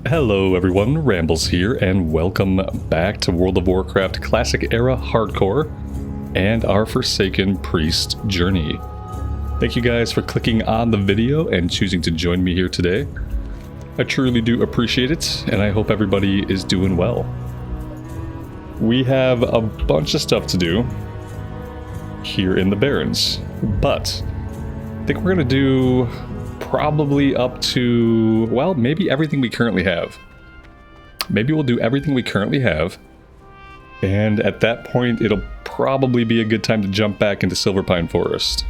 Hello everyone, Rambles here, and welcome back to World of Warcraft Classic Era Hardcore and our Forsaken Priest journey. Thank you guys for clicking on the video and choosing to join me here today. I truly do appreciate it, and I hope everybody is doing well. We have a bunch of stuff to do here in the Barrens, but I think we're going to do probably up to, well, maybe everything we currently have. Maybe we'll do everything we currently have, and at that point it'll probably be a good time to jump back into Silverpine Forest.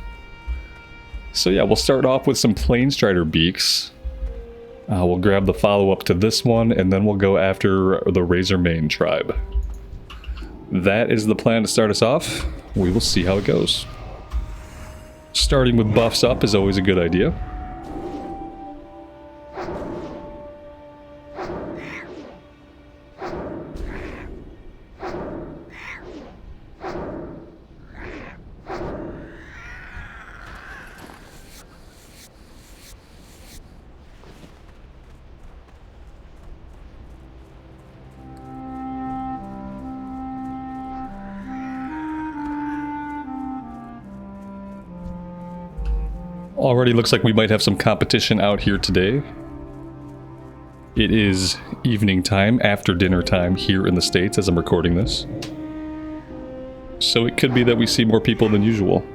So yeah, we'll start off with some Planestrider beaks. We'll grab the follow-up to this one, and then we'll go after the Razormane tribe. That is the plan to start us off. We will see how it goes. Starting with buffs up is always a good idea. Already looks like we might have some competition out here today. It is evening time, after dinner time here in the States as I'm recording this. So it could be that we see more people than usual.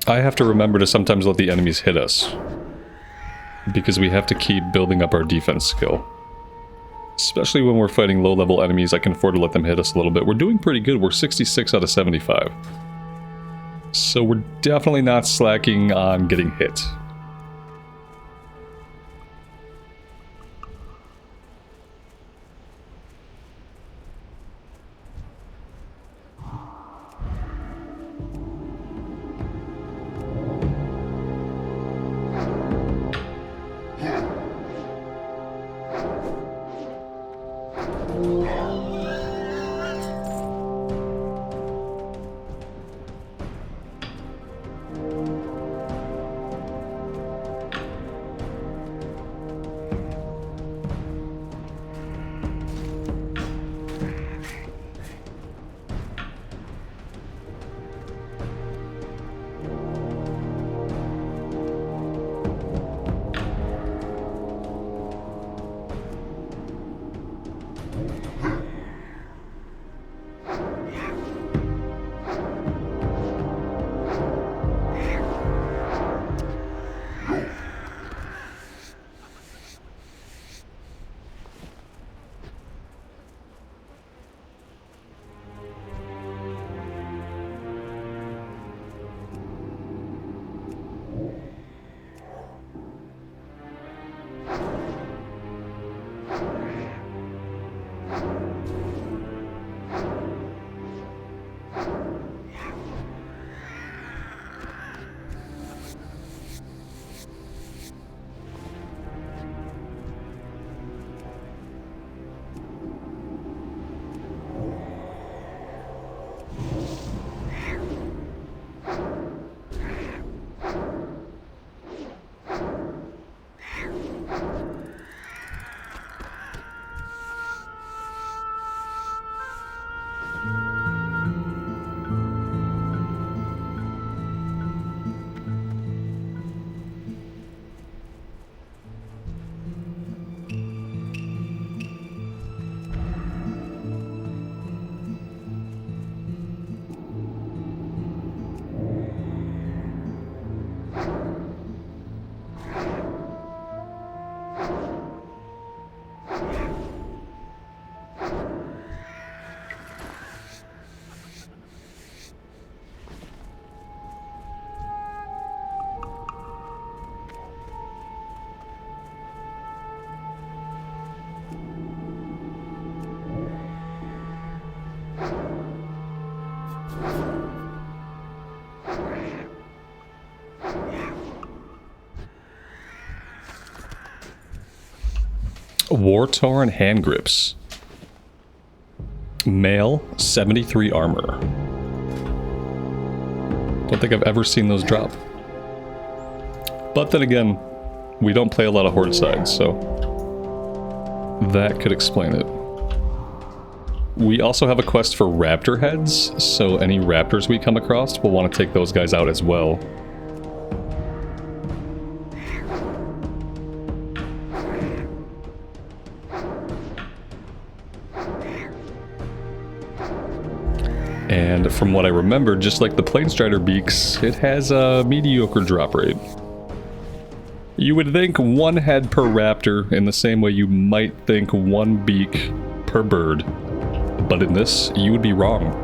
I have to remember to sometimes let the enemies hit us, because we have to keep building up our defense skill. Especially when we're fighting low-level enemies, I can afford to let them hit us a little bit. We're doing pretty good. We're 66 out of 75. So we're definitely not slacking on getting hit. War-torn hand grips. Male, 73 armor. Don't think I've ever seen those drop. But then again, we don't play a lot of horde sides, so that could explain it. We also have a quest for raptor heads, so any raptors we come across, we'll want to take those guys out as well. And from what I remember, just like the Planestrider beaks, it has a mediocre drop rate. You would think one head per raptor in the same way you might think one beak per bird. But in this, you would be wrong.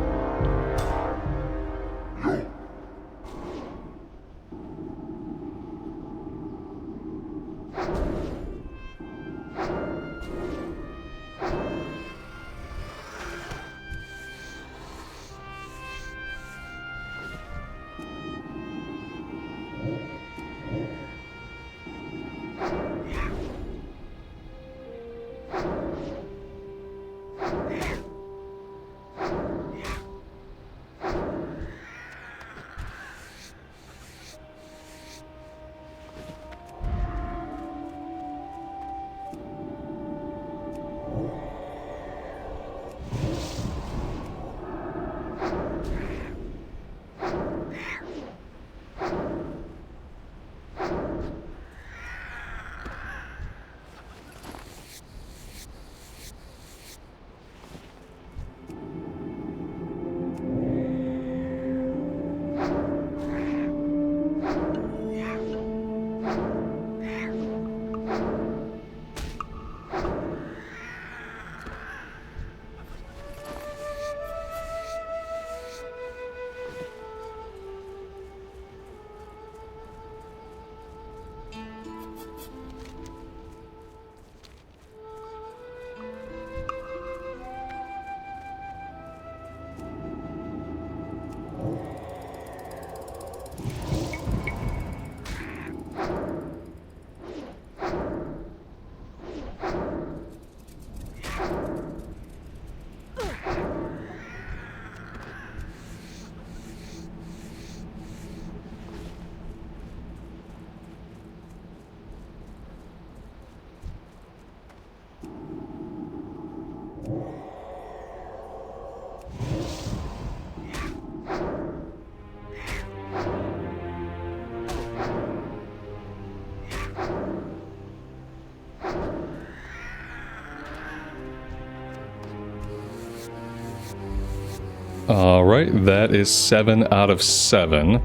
Alright, that is 7 out of 7.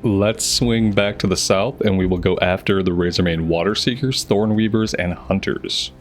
Let's swing back to the south and we will go after the Razormane Water Seekers, Thornweavers, and Hunters.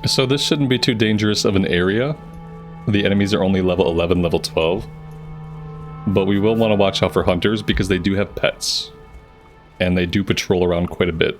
So this shouldn't be too dangerous of an area. The enemies are only level 11, level 12. But we will want to watch out for hunters because they do have pets. And they do patrol around quite a bit.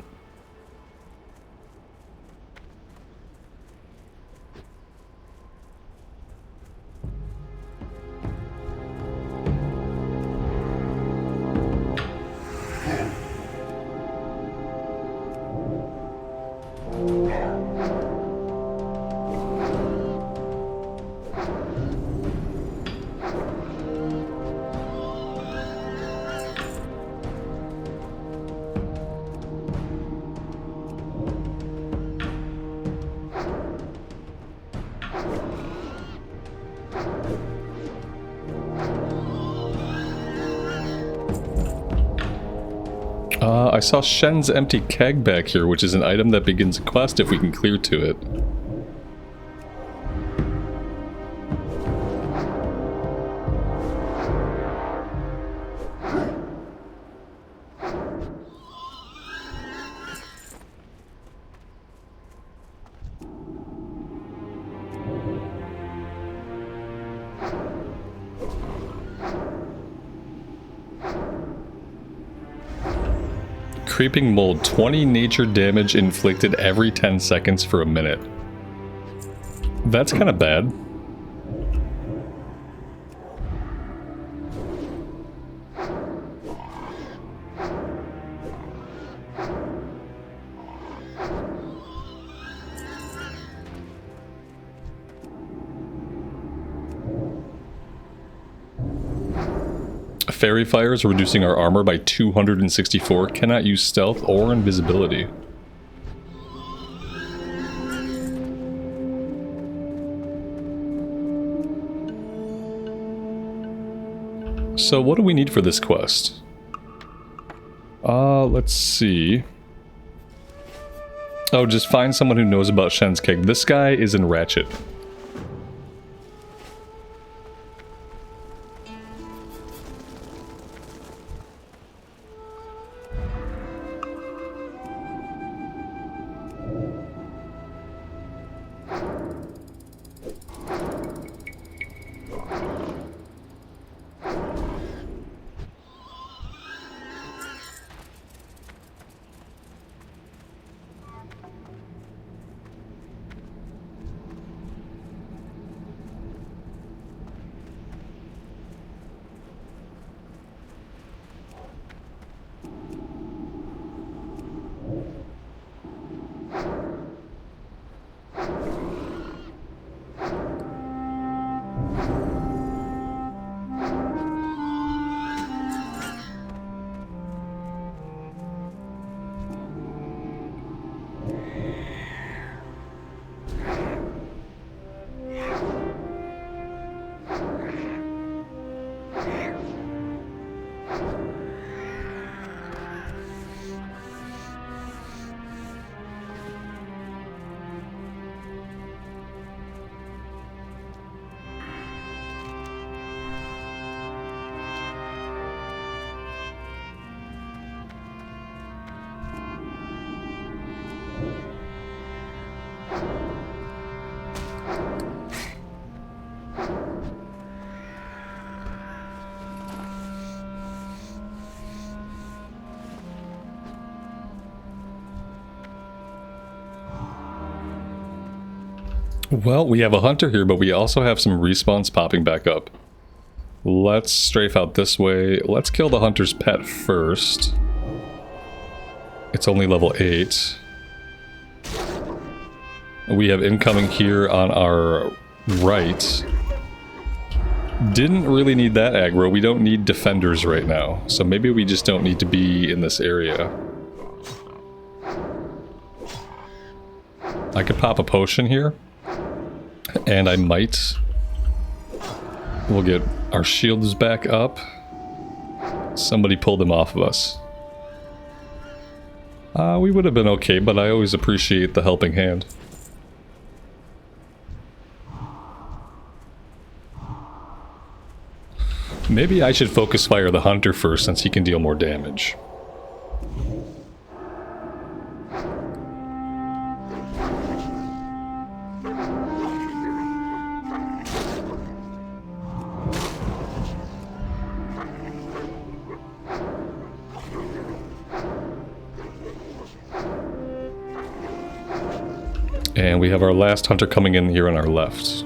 I saw Shen's empty keg back here, which is an item that begins a quest if we can clear to it. Creeping mold, 20 nature damage inflicted every 10 seconds for a minute. That's kind of bad. Fairy fires reducing our armor by 264. Cannot use stealth or invisibility. So what do we need for this quest? Let's see. Oh, just find someone who knows about Shen's keg. This guy is in Ratchet. Well, we have a hunter here, but we also have some respawns popping back up. Let's strafe out this way. Let's kill the hunter's pet first. It's only level 8. We have incoming here on our right. Didn't really need that aggro. We don't need defenders right now. So maybe we just don't need to be in this area. I could pop a potion here. And I might. We'll get our shields back up. Somebody pulled them off of us. We would have been okay, but I always appreciate the helping hand. Maybe I should focus fire the hunter first since he can deal more damage. And we have our last hunter coming in here on our left.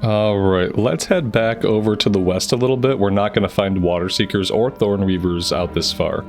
Alright, let's head back over to the west a little bit. We're not going to find water seekers or thorn weavers out this far.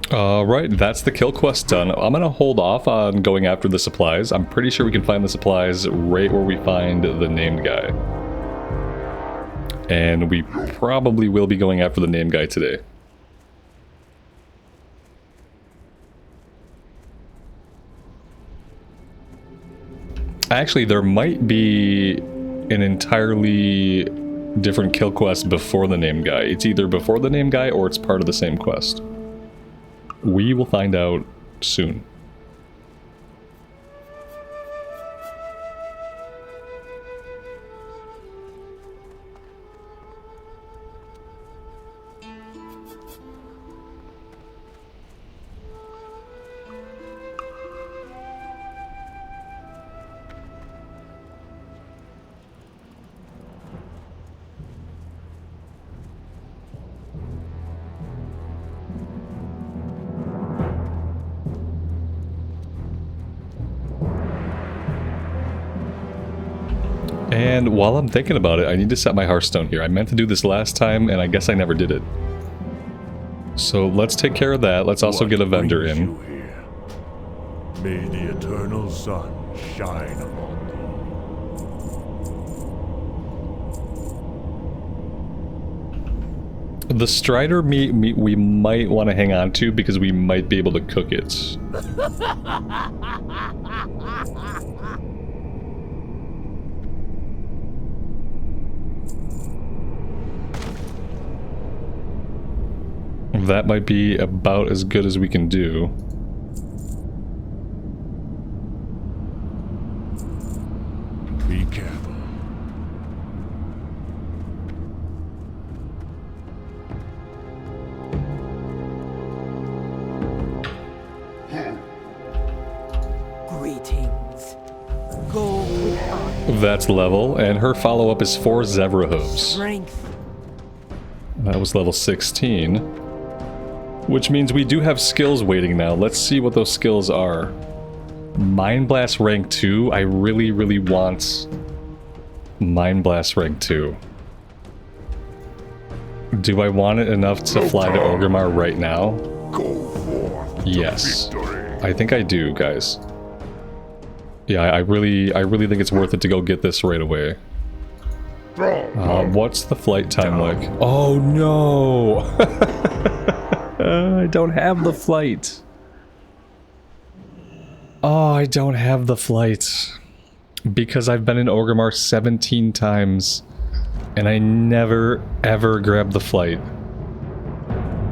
Alright, that's the kill quest done. I'm gonna hold off on going after the supplies. I'm pretty sure we can find the supplies right where we find the named guy. And we probably will be going after the named guy today. Actually, there might be an entirely different kill quest before the named guy. It's either before the named guy or it's part of the same quest. We will find out soon. And while I'm thinking about it, I need to set my Hearthstone here. I meant to do this last time, and I guess I never did it. So let's take care of that. Let's also get a vendor in. May the eternal sun shine upon thee. The Strider meat we might want to hang on to because we might be able to cook it. That might be about as good as we can do. Be careful. Greetings. That's level, and her follow-up is 4 zebra hooves. Strength. That was level 16. Which means we do have skills waiting now. Let's see what those skills are. Mind Blast rank 2. I really, really want Mind Blast rank 2. Do I want it enough to fly to Orgrimmar right now? Go forth to Yes. victory. I think I do, guys. Yeah, I really think it's worth it to go get this right away. What's the flight time like? Oh no! I don't have the flight. Oh, I don't have the flight. Because I've been in Orgrimmar 17 times. And I never, ever grabbed the flight.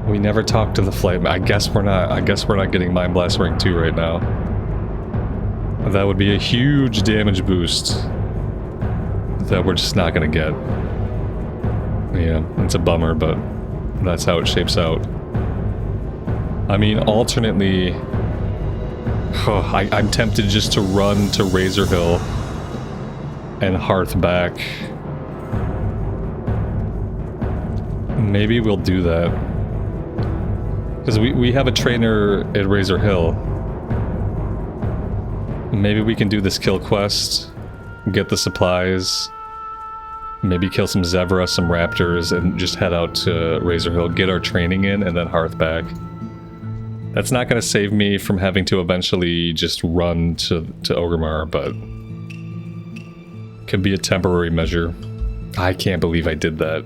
We never talked to the flight. I guess we're not getting Mind Blast rank 2 right now. That would be a huge damage boost that we're just not gonna get. Yeah, it's a bummer, but that's how it shapes out. I mean, alternately, I'm tempted just to run to Razor Hill and Hearth back. Maybe we'll do that. Because we have a trainer at Razor Hill. Maybe we can do this kill quest, get the supplies, maybe kill some zebra, some raptors, and just head out to Razor Hill, get our training in, and then Hearth back. That's not going to save me from having to eventually just run to Orgrimmar, but could be a temporary measure. I can't believe I did that.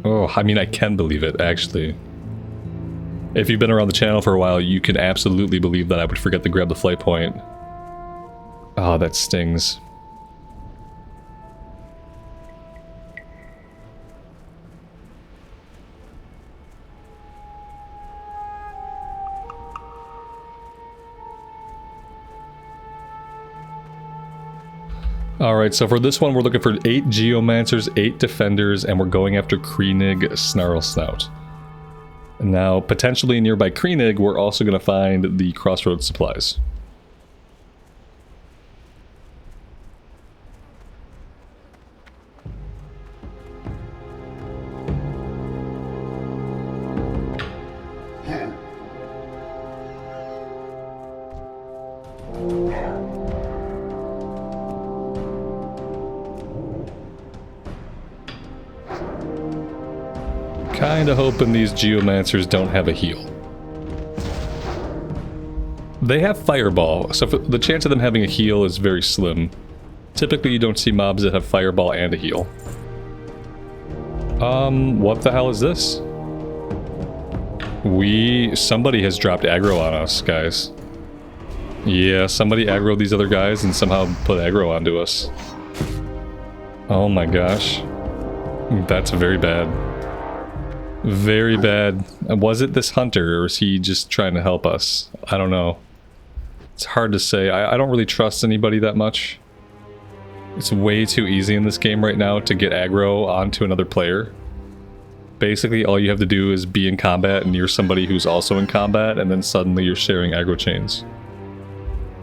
Oh, I mean, I can believe it, actually. If you've been around the channel for a while, you can absolutely believe that I would forget to grab the flight point. Oh, that stings. Alright, so for this one we're looking for 8 Geomancers, 8 Defenders, and we're going after Kreenig Snarlsnout. Now, potentially nearby Kreenig, we're also going to find the Crossroads supplies. Kinda hoping these Geomancers don't have a heal. They have Fireball, so the chance of them having a heal is very slim. Typically you don't see mobs that have Fireball and a heal. What the hell is this? Somebody has dropped aggro on us, guys. Yeah, somebody aggroed these other guys and somehow put aggro onto us. Oh my gosh. That's very bad. Very bad. Was it this hunter, or is he just trying to help us? I don't know. It's hard to say. I don't really trust anybody that much. It's way too easy in this game right now to get aggro onto another player. Basically, all you have to do is be in combat near somebody who's also in combat, and then suddenly you're sharing aggro chains.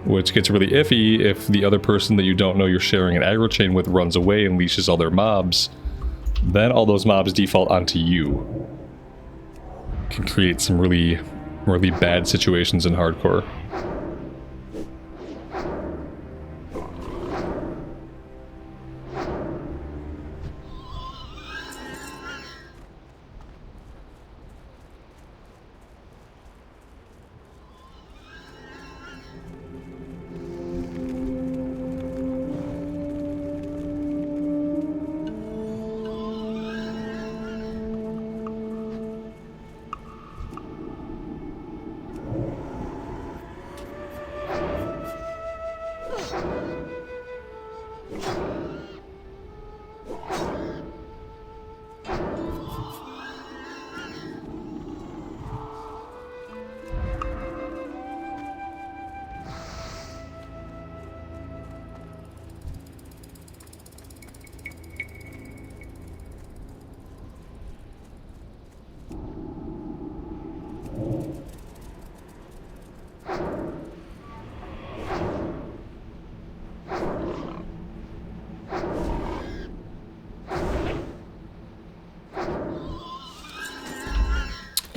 Which gets really iffy if the other person that you don't know you're sharing an aggro chain with runs away and leashes all their mobs. Then all those mobs default onto you. Can create some really, really bad situations in hardcore.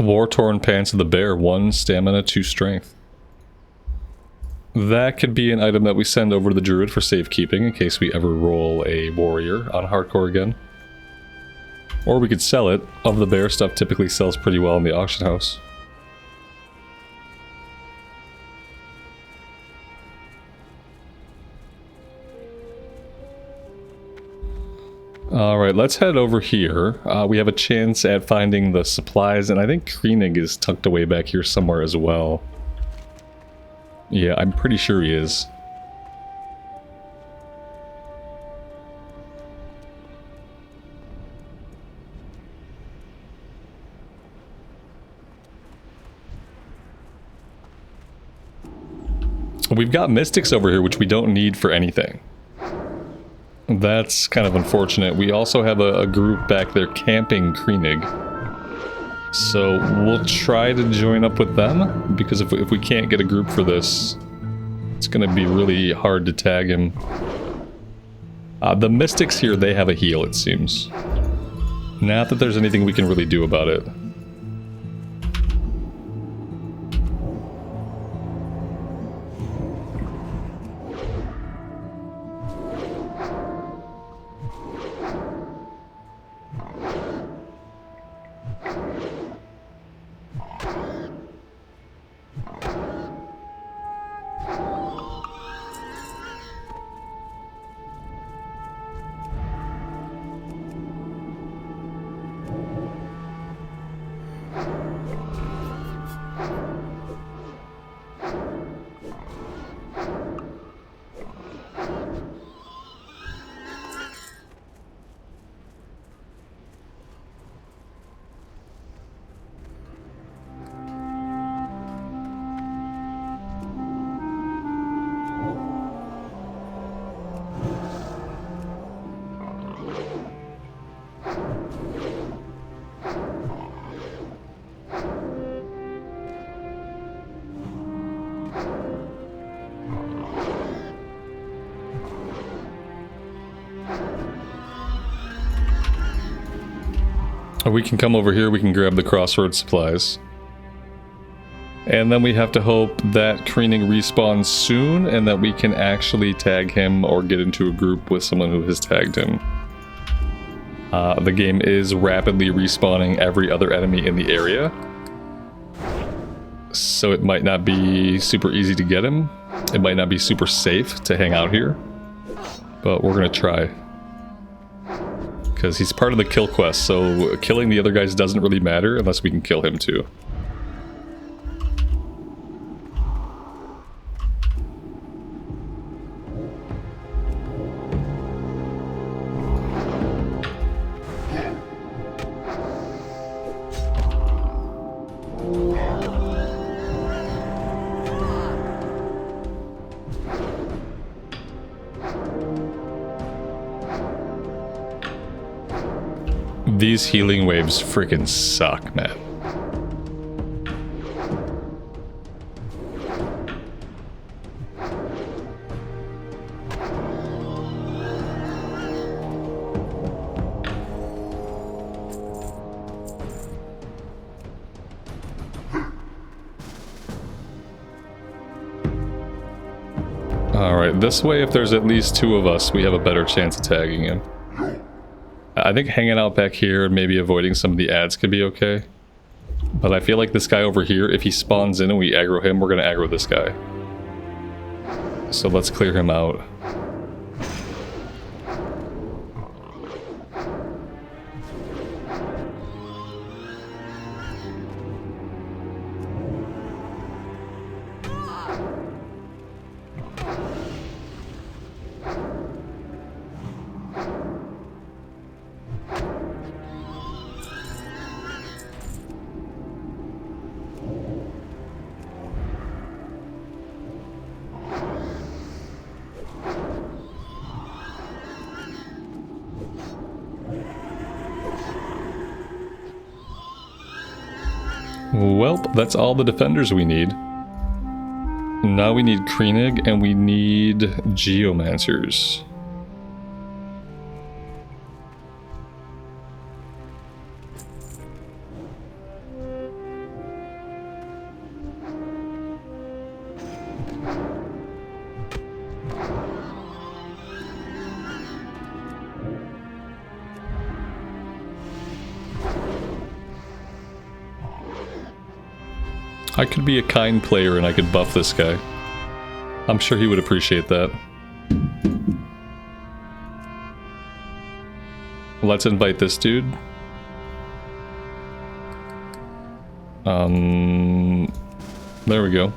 War-torn pants of the bear, 1 stamina, 2 strength. That could be an item that we send over to the druid for safekeeping in case we ever roll a warrior on hardcore again. Or we could sell it. Of the bear stuff typically sells pretty well in the auction house. Alright, let's head over here. We have a chance at finding the supplies, and I think Kreenig is tucked away back here somewhere as well. Yeah, I'm pretty sure he is. We've got mystics over here, which we don't need for anything. That's kind of unfortunate. We also have a group back there camping Kreenig. So we'll try to join up with them, because if we can't get a group for this, it's going to be really hard to tag him. The mystics here, they have a heal, it seems. Not that there's anything we can really do about it. We can come over here, we can grab the crossroads supplies. And then we have to hope that Kreenig respawns soon and that we can actually tag him or get into a group with someone who has tagged him. The game is rapidly respawning every other enemy in the area. So it might not be super easy to get him. It might not be super safe to hang out here. But we're gonna try. Because he's part of the kill quest, so killing the other guys doesn't really matter unless we can kill him too. These healing waves freaking suck, man. Alright, this way if there's at least 2 of us, we have a better chance of tagging him. I think hanging out back here and maybe avoiding some of the ads could be okay. But I feel like this guy over here, if he spawns in and we aggro him, we're going to aggro this guy. So let's clear him out. Well, that's all the defenders we need. Now we need Kreenig and we need Geomancers. I could be a kind player and I could buff this guy. I'm sure he would appreciate that. Let's invite this dude. There we go.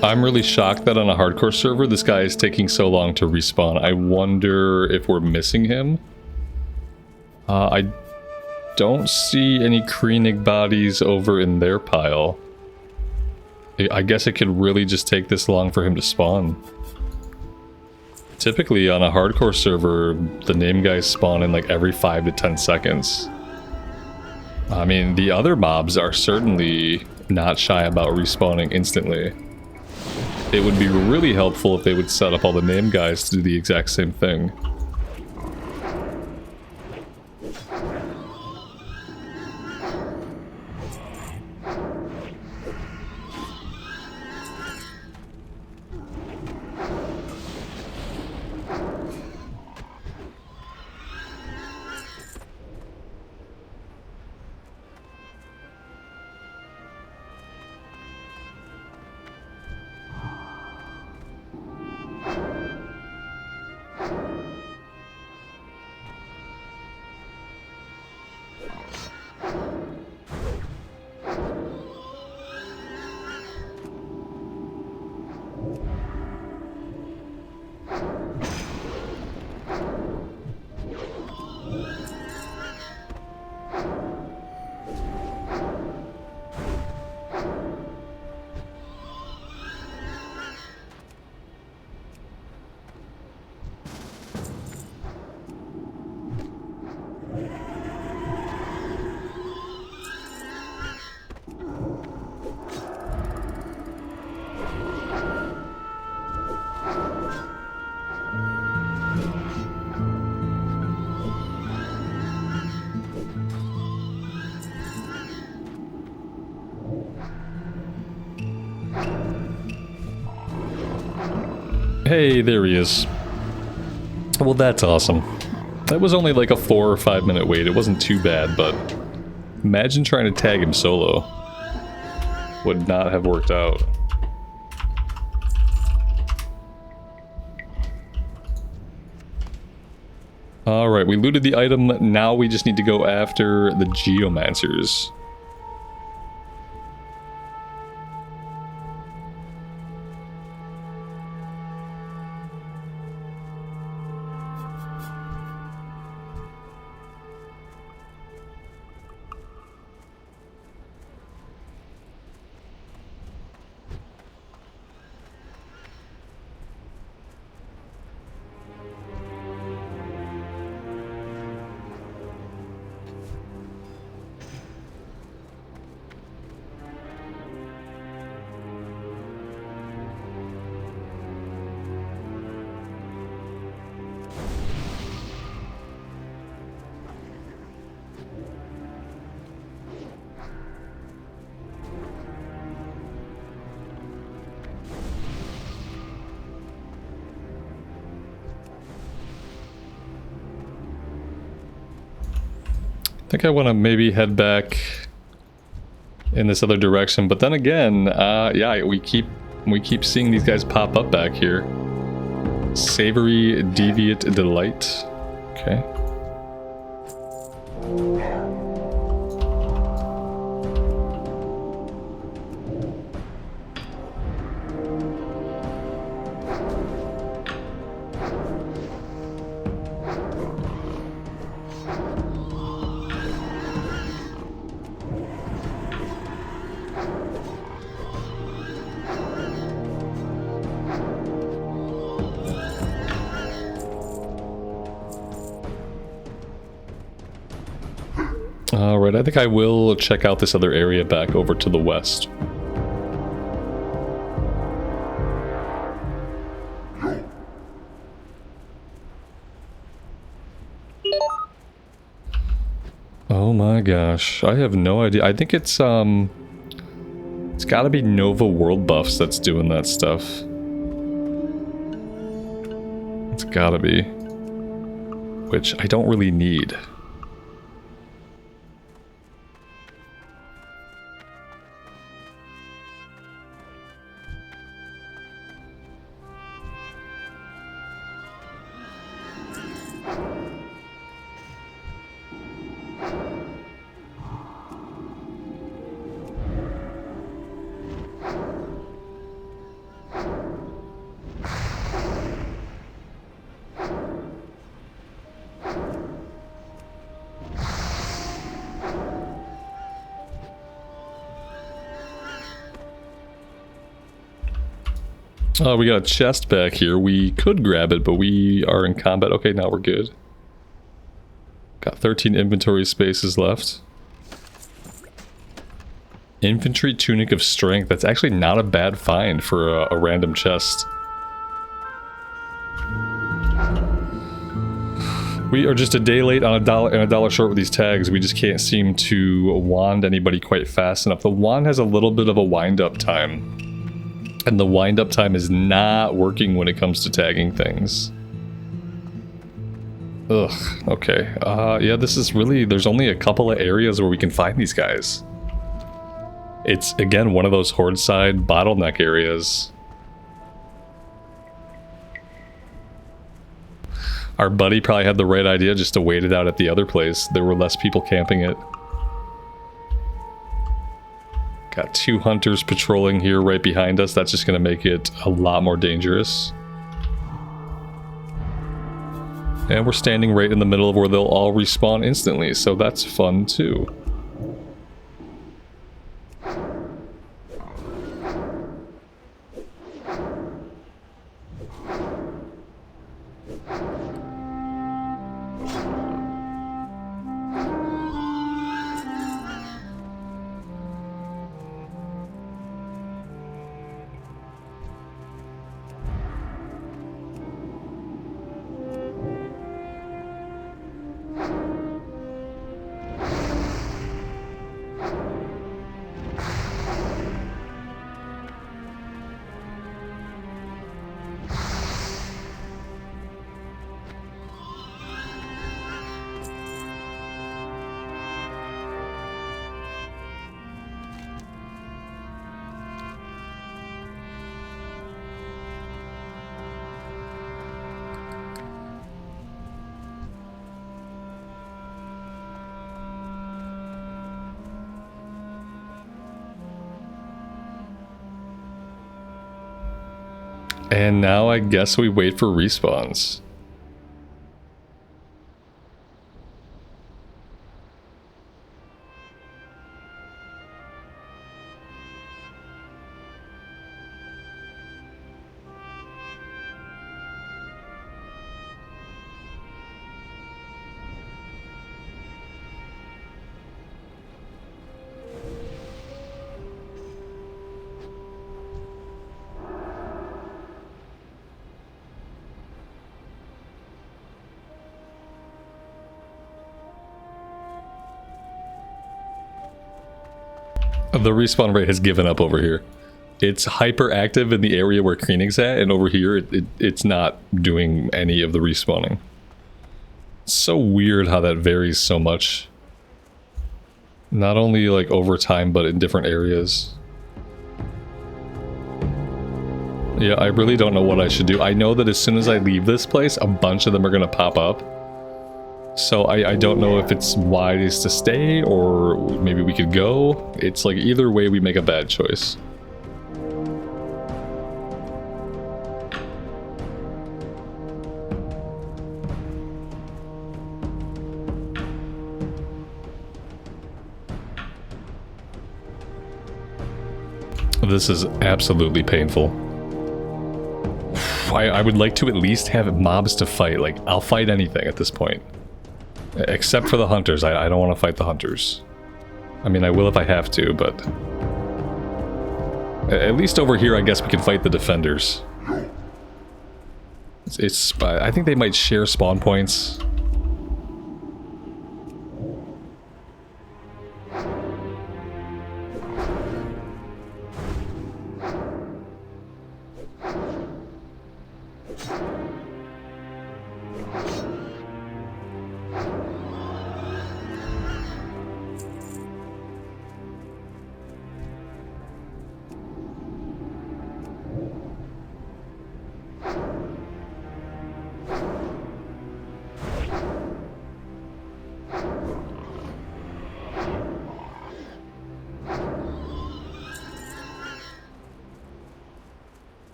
I'm really shocked that on a hardcore server, this guy is taking so long to respawn. I wonder if we're missing him. I don't see any Kreenig bodies over in their pile. I guess it could really just take this long for him to spawn. Typically on a hardcore server, the name guys spawn in like every 5 to 10 seconds. I mean, the other mobs are certainly not shy about respawning instantly. It would be really helpful if they would set up all the name guys to do the exact same thing. Hey, there he is. Well, that's awesome. That was only like a 4 or 5 minute wait. It wasn't too bad, but imagine trying to tag him solo. Would not have worked out. Alright, we looted the item. Now we just need to go after the Geomancers. I think I want to maybe head back in this other direction, but then again, yeah, we keep seeing these guys pop up back here. Savory Deviate Delight. Okay. Alright, I think I will check out this other area back over to the west. Oh my gosh. I have no idea. I think it's gotta be Nova World Buffs that's doing that stuff. It's gotta be. Which I don't really need. We got a chest back here. We could grab it, but we are in combat. Okay, now we're good. Got 13 inventory spaces left. Infantry Tunic of Strength. That's actually not a bad find for a random chest. We are just a day late on a dollar short with these tags. We just can't seem to wand anybody quite fast enough. The wand has a little bit of a wind-up time. And the wind-up time is not working when it comes to tagging things. Ugh, okay. Yeah, this is really... There's only a couple of areas where we can find these guys. It's, again, one of those horde side bottleneck areas. Our buddy probably had the right idea just to wait it out at the other place. There were less people camping it. Got 2 hunters patrolling here right behind us. That's just going to make it a lot more dangerous. And we're standing right in the middle of where they'll all respawn instantly, so that's fun too. And now I guess we wait for respawns. The respawn rate has given up over here. It's hyper active in the area where Kreenig's at, and over here it's not doing any of the respawning. It's so weird how that varies so much. Not only like over time, but in different areas. Yeah, I really don't know what I should do. I know that as soon as I leave this place, a bunch of them are gonna pop up. So I don't know if it's wise to stay or maybe we could go. It's like either way we make a bad choice. This is absolutely painful. I would like to at least have mobs to fight. Like, I'll fight anything at this point. Except for the hunters. I don't want to fight the hunters. I mean, I will if I have to, but... At least over here, I guess we can fight the defenders. I think they might share spawn points.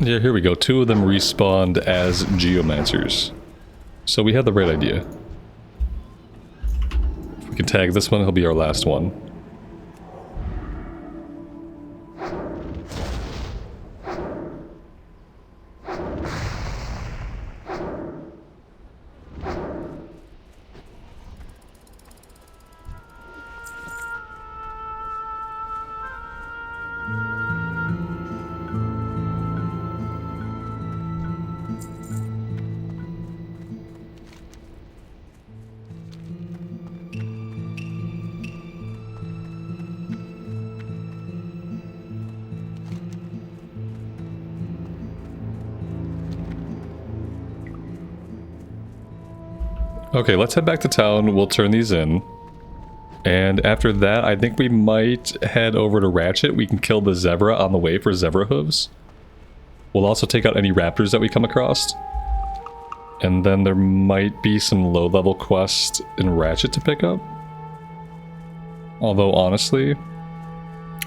Yeah, here we go. 2 of them respawned as geomancers. So we had the right idea. If we can tag this one, he'll be our last one. Okay, let's head back to town. We'll turn these in. And after that, I think we might head over to Ratchet. We can kill the zebra on the way for zebra hooves. We'll also take out any raptors that we come across. And then there might be some low-level quests in Ratchet to pick up. Although, honestly,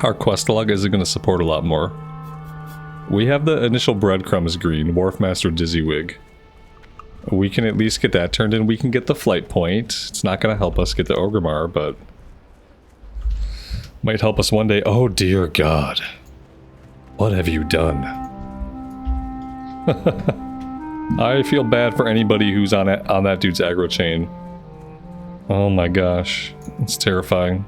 our quest log isn't going to support a lot more. We have the initial breadcrumbs green, Wharfmaster Dizzywig. We can at least get that turned in. We can get the flight point. It's not going to help us get the Orgrimmar, but might help us one day. Oh dear God. What have you done? I feel bad for anybody who's on that dude's aggro chain. Oh my gosh. It's terrifying.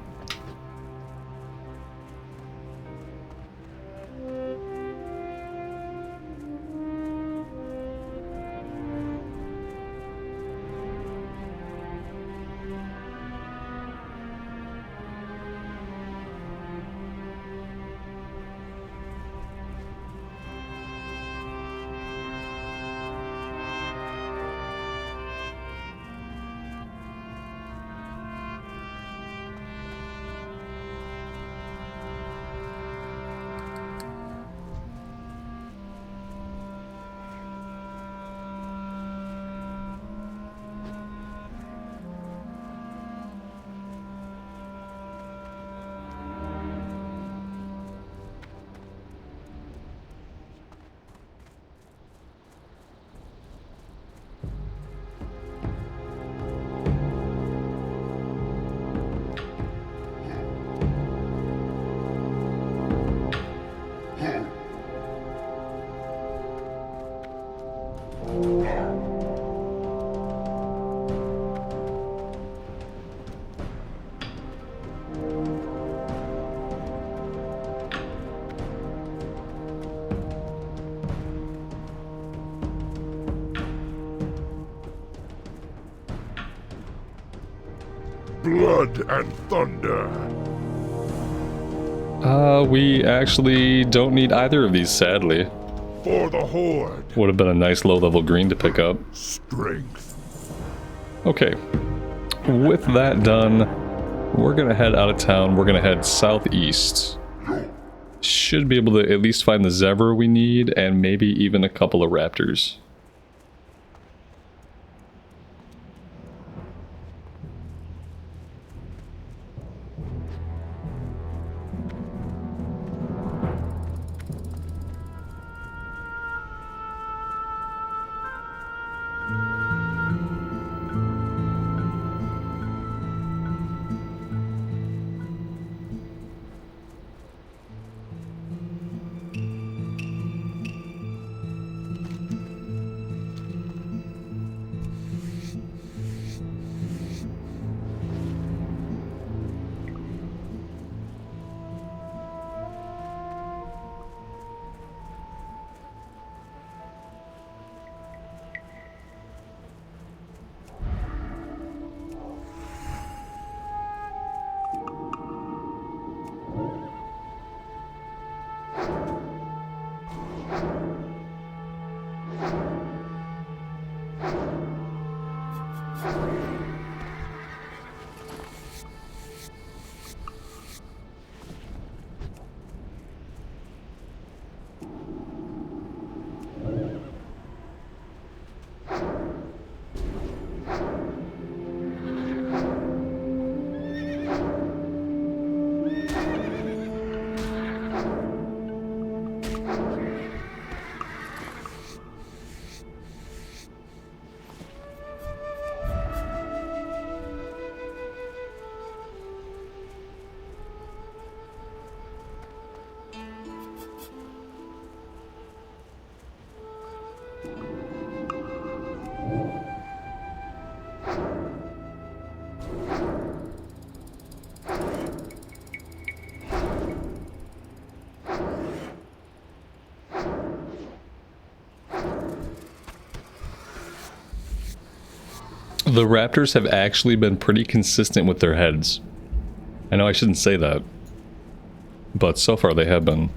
Blood and thunder. We actually don't need either of these, sadly. For the Horde. Would have been a nice low-level green to pick up. Strength. Okay. With that done, we're gonna head out of town. We're gonna head southeast. Should be able to at least find the zebra we need, and maybe even a couple of raptors. The raptors have actually been pretty consistent with their heads. I know I shouldn't say that, but so far they have been.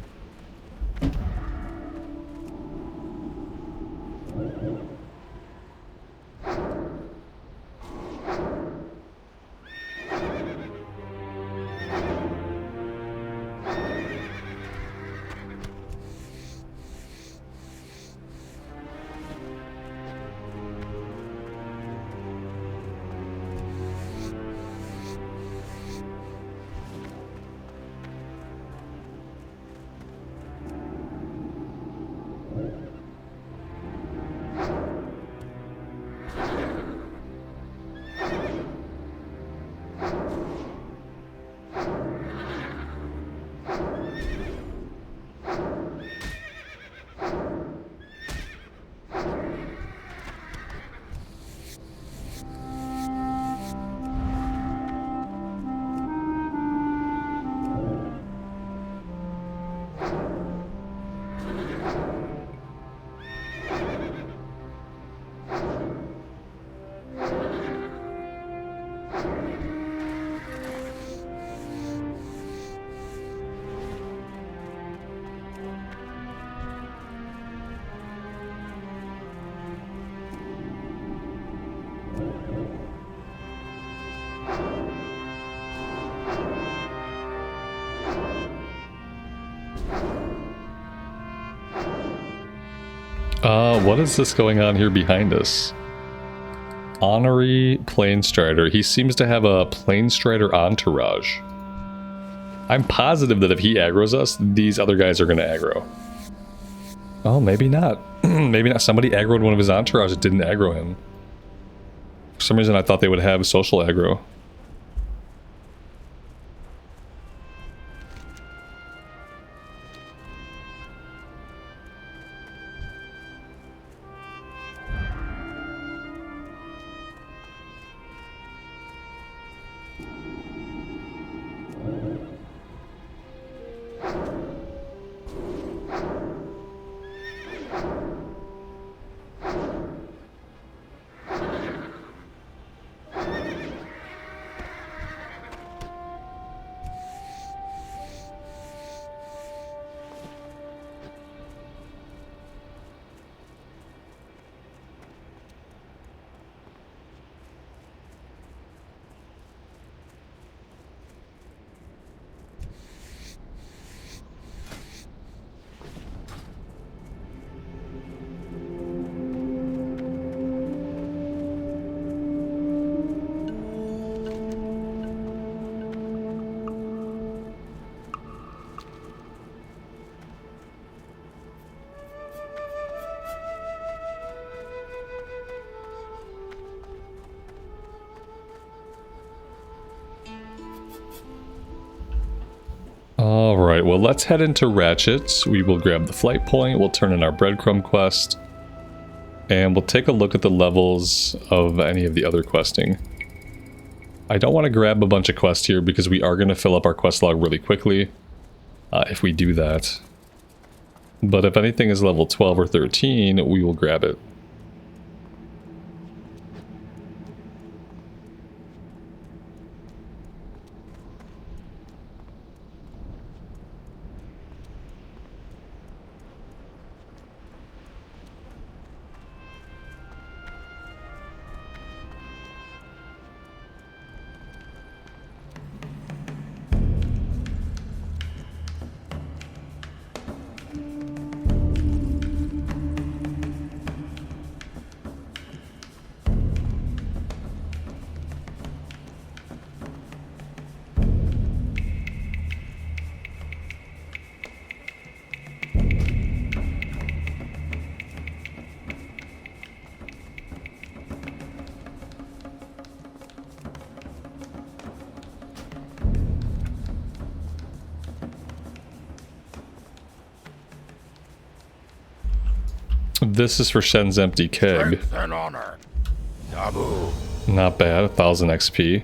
What is this going on here behind us? Honorary Planestrider. He seems to have a Planestrider entourage. I'm positive that if he aggroes us, these other guys are going to aggro. Oh, maybe not. Maybe not. Somebody aggroed one of his entourage that didn't aggro him. For some reason, I thought they would have social aggro. Alright, well let's head into Ratchet. We will grab the flight point, we'll turn in our breadcrumb quest, and we'll take a look at the levels of any of the other questing. I don't want to grab a bunch of quests here because we are going to fill up our quest log really quickly if we do that. But if anything is level 12 or 13, we will grab it. This is for Shen's empty keg. Strength and honor. Taboo. Not bad, 1000 XP.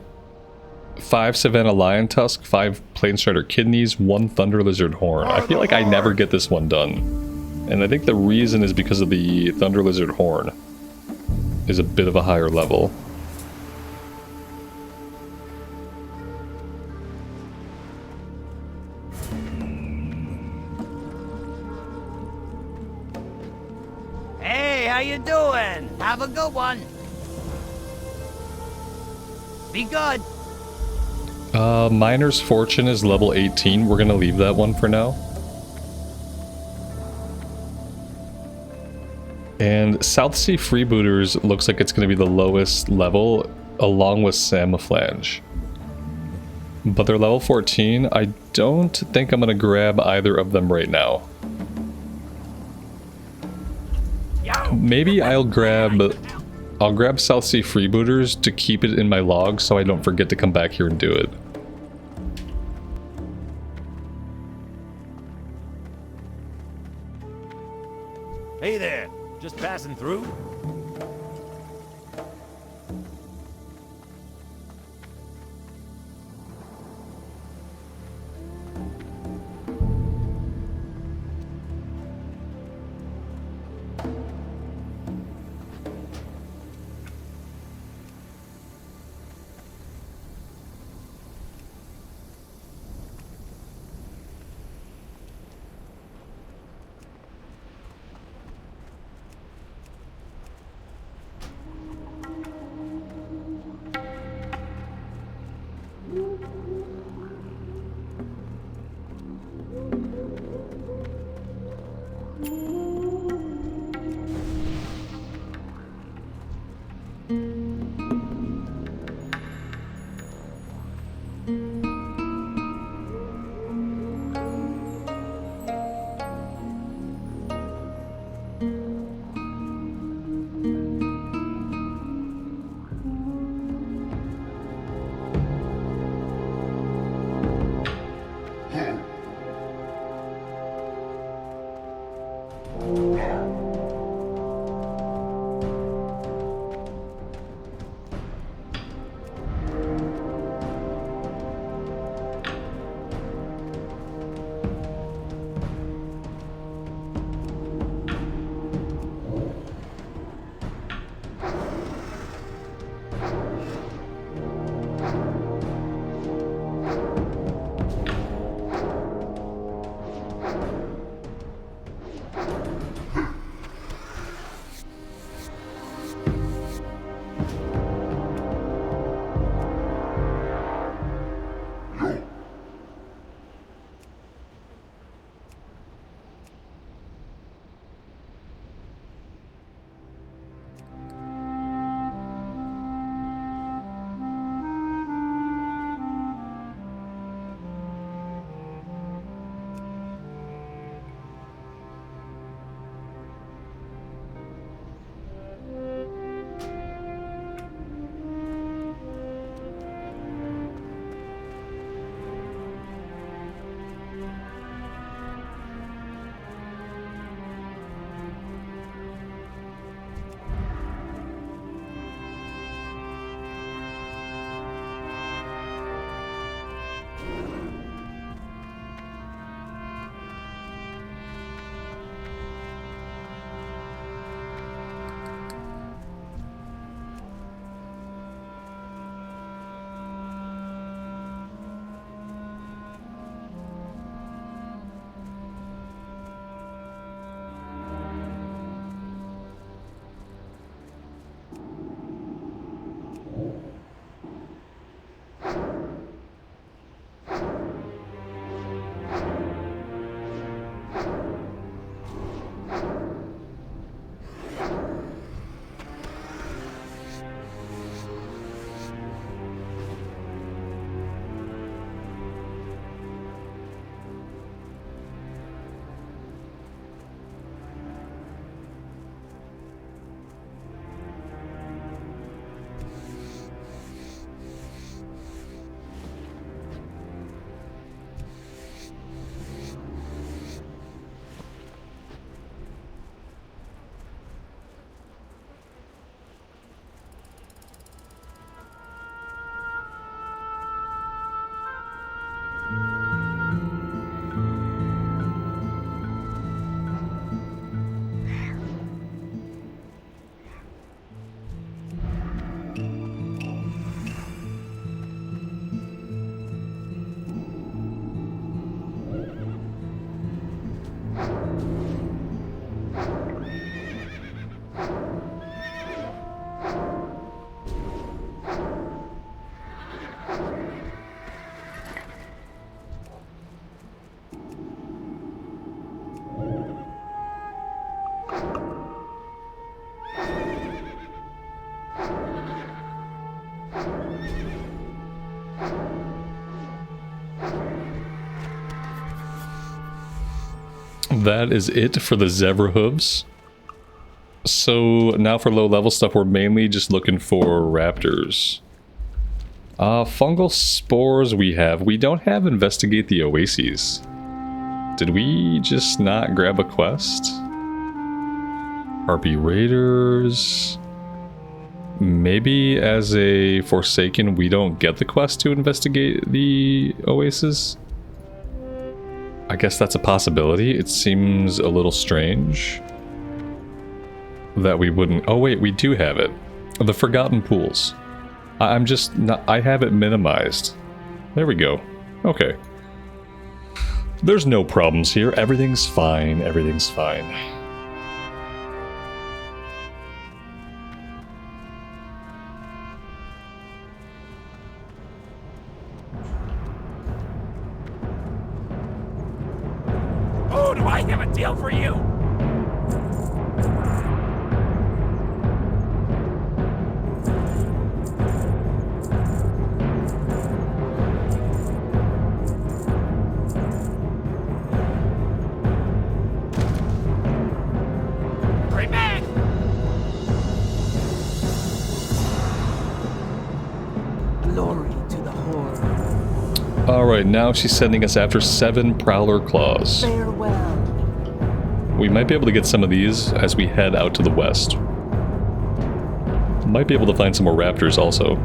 5 Savannah Lion Tusk, 5 Planestrider Kidneys, 1 Thunder Lizard Horn. I feel like I never get this one done. And I think the reason is because of the Thunder Lizard Horn is a bit of a higher level. doing? Have a good one. Be good. Miner's Fortune is level 18. We're gonna leave that one for now. And South Sea Freebooters looks like it's gonna be the lowest level, along with Samaflange. But they're level 14. I don't think I'm gonna grab either of them right now. Maybe I'll grab South Sea Freebooters to keep it in my log so I don't forget to come back here and do it. Hey there, just passing through? That is it for the zebra hooves. So now for low level stuff, we're mainly just looking for raptors. Fungal spores we have. We don't have investigate the oases. Did we just not grab a quest? Harpy Raiders. Maybe as a Forsaken we don't get the quest to investigate the oasis? I guess that's a possibility. It seems a little strange that we wouldn't... Oh wait, we do have it. The Forgotten Pools. I'm just not... I have it minimized. There we go. Okay. There's no problems here. Everything's fine. Everything's fine. Oh, do I have a deal for you? Hurry back! Glory to the Horde. Alright, now she's sending us after 7 Prowler Claws. Farewell. We might be able to get some of these as we head out to the west. Might be able to find some more raptors also.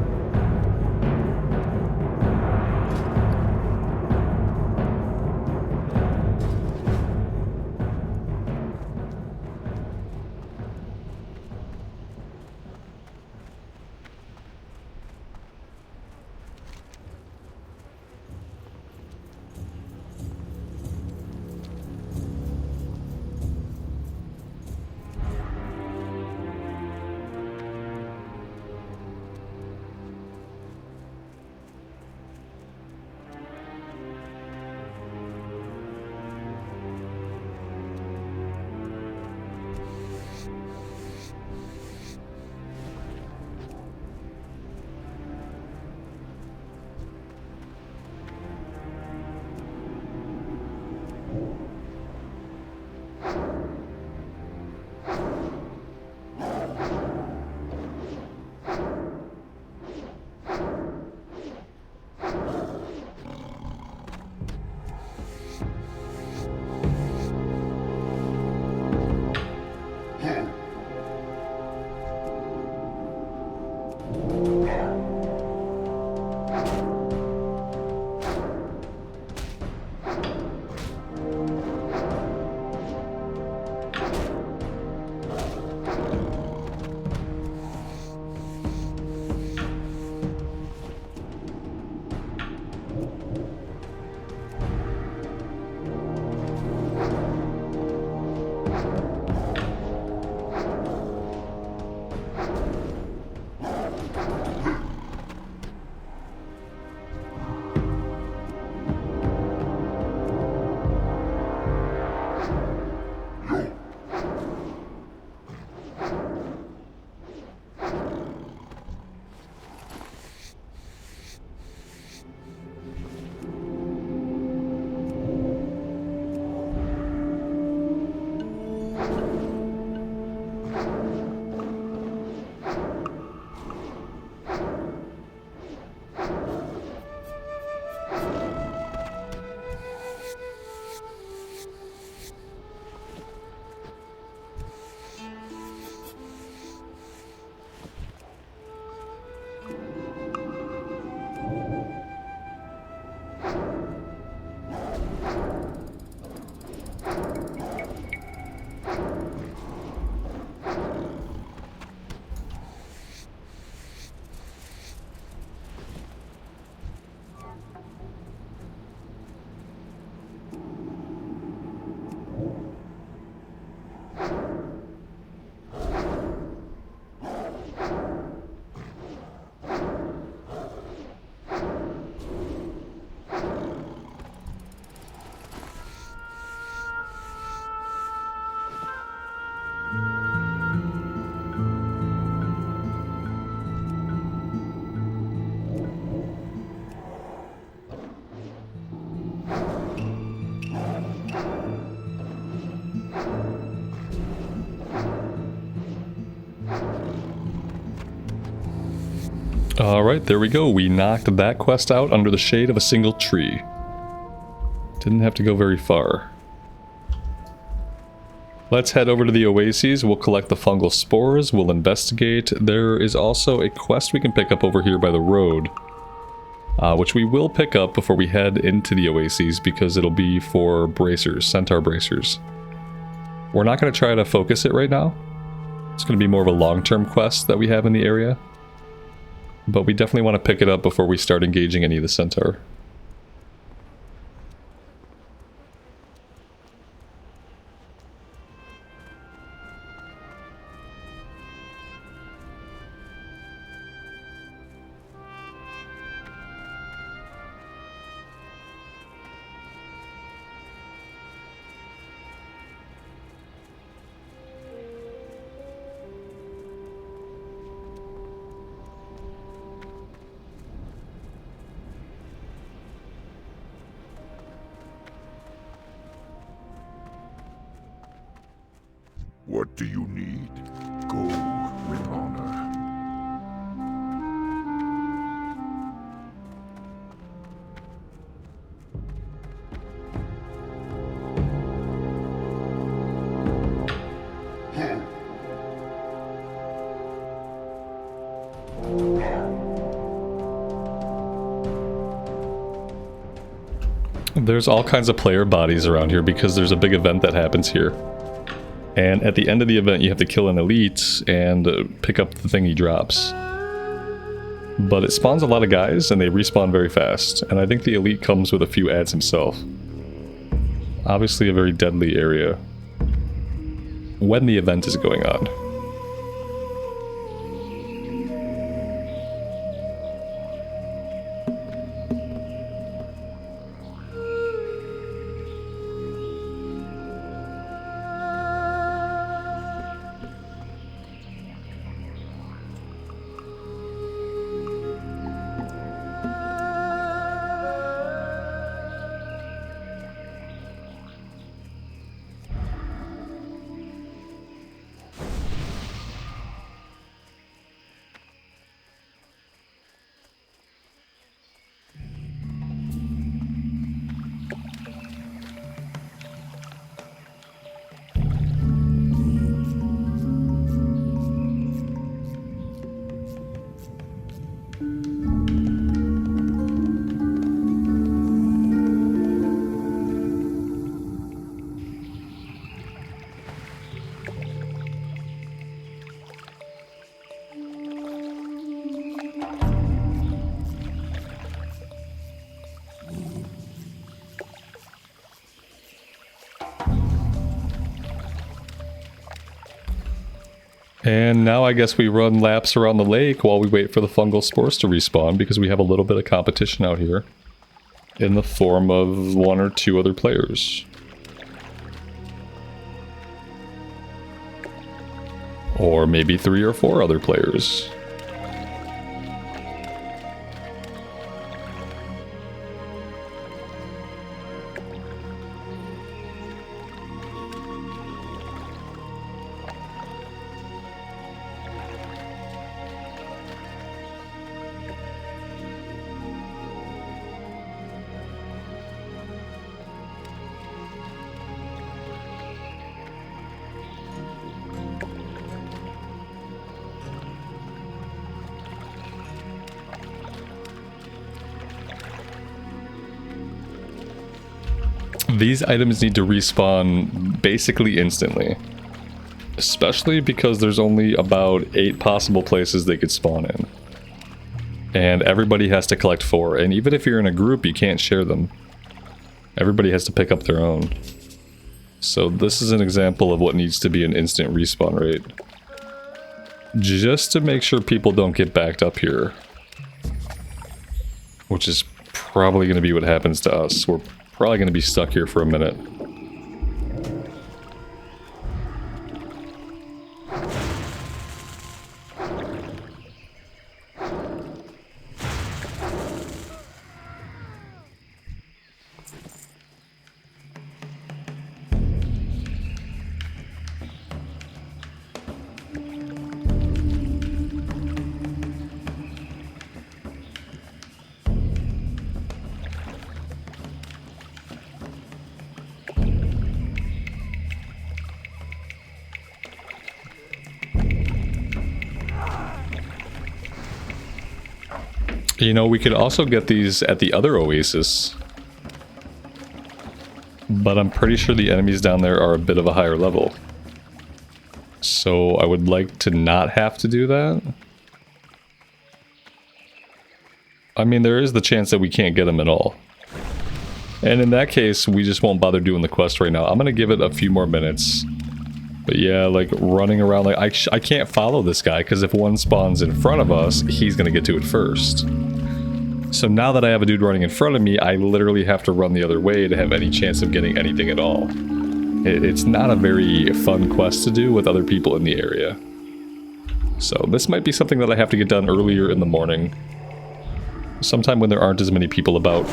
Alright, there we go. We knocked that quest out under the shade of a single tree. Didn't have to go very far. Let's head over to the oases. We'll collect the fungal spores. We'll investigate. There is also a quest we can pick up over here by the road. Which we will pick up before we head into the oases because it'll be for bracers, centaur bracers. We're not going to try to focus it right now. It's going to be more of a long-term quest that we have in the area. But we definitely want to pick it up before we start engaging any of the centaur. What do you need? Go with honor. There's all kinds of player bodies around here because there's a big event that happens here. And at the end of the event, you have to kill an elite and pick up the thing he drops. But it spawns a lot of guys, and they respawn very fast. And I think the elite comes with a few ads himself. Obviously a very deadly area when the event is going on. And now I guess we run laps around the lake while we wait for the fungal spores to respawn because we have a little bit of competition out here in the form of 1 or 2 other players. Or maybe 3 or 4 other players. These items need to respawn basically instantly. Especially because there's only about 8 possible places they could spawn in. And everybody has to collect 4. And even if you're in a group, you can't share them. Everybody has to pick up their own. So this is an example of what needs to be an instant respawn rate. Just to make sure people don't get backed up here. Which is probably going to be what happens to us. We're probably going to be stuck here for a minute. You know, we could also get these at the other oasis. But I'm pretty sure the enemies down there are a bit of a higher level. So I would like to not have to do that. I mean, there is the chance that we can't get them at all. And in that case, we just won't bother doing the quest right now. I'm gonna give it a few more minutes. But yeah, like running around, like I can't follow this guy because if one spawns in front of us, he's gonna get to it first. So now that I have a dude running in front of me, I literally have to run the other way to have any chance of getting anything at all. It's not a very fun quest to do with other people in the area. So this might be something that I have to get done earlier in the morning. Sometime when there aren't as many people about.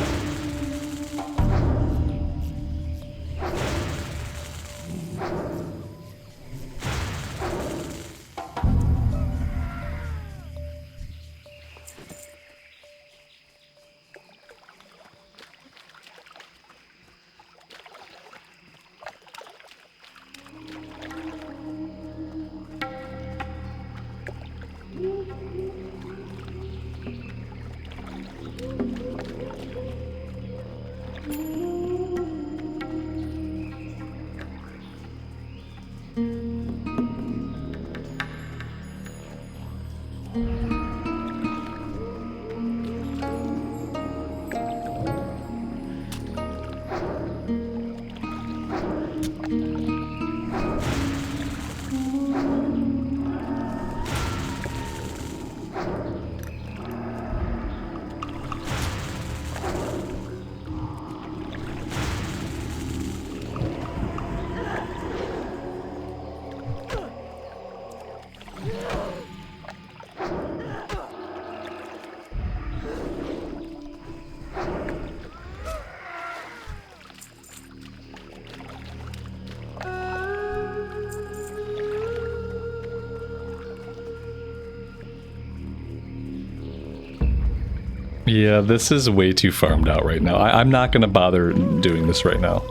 Yeah, this is way too farmed out right now. I'm not going to bother doing this right now.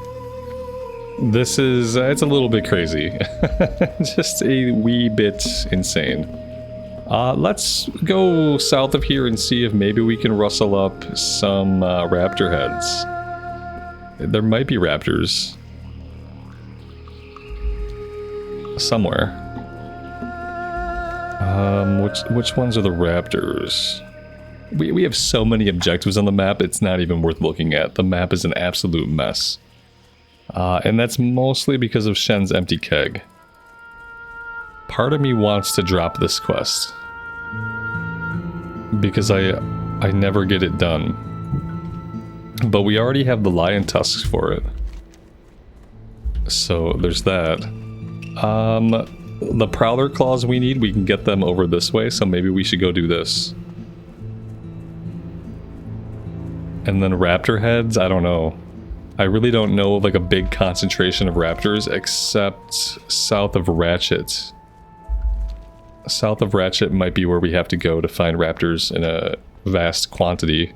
This is, it's a little bit crazy. Just a wee bit insane. Let's go south of here and see if maybe we can rustle up some raptor heads. There might be raptors. Somewhere. Which ones are the raptors? We have so many objectives on the map, it's not even worth looking at. The map is an absolute mess. And that's mostly because of Shen's empty keg. Part of me wants to drop this quest. Because I never get it done. But we already have the lion tusks for it. So there's that. The prowler claws we need, we can get them over this way, so maybe we should go do this. And then raptor heads, I don't know. I really don't know of like a big concentration of raptors except south of Ratchet. South of Ratchet might be where we have to go to find raptors in a vast quantity.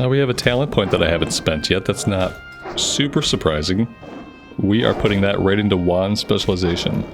We have a talent point that I haven't spent yet. That's not super surprising. We are putting that right into wand specialization.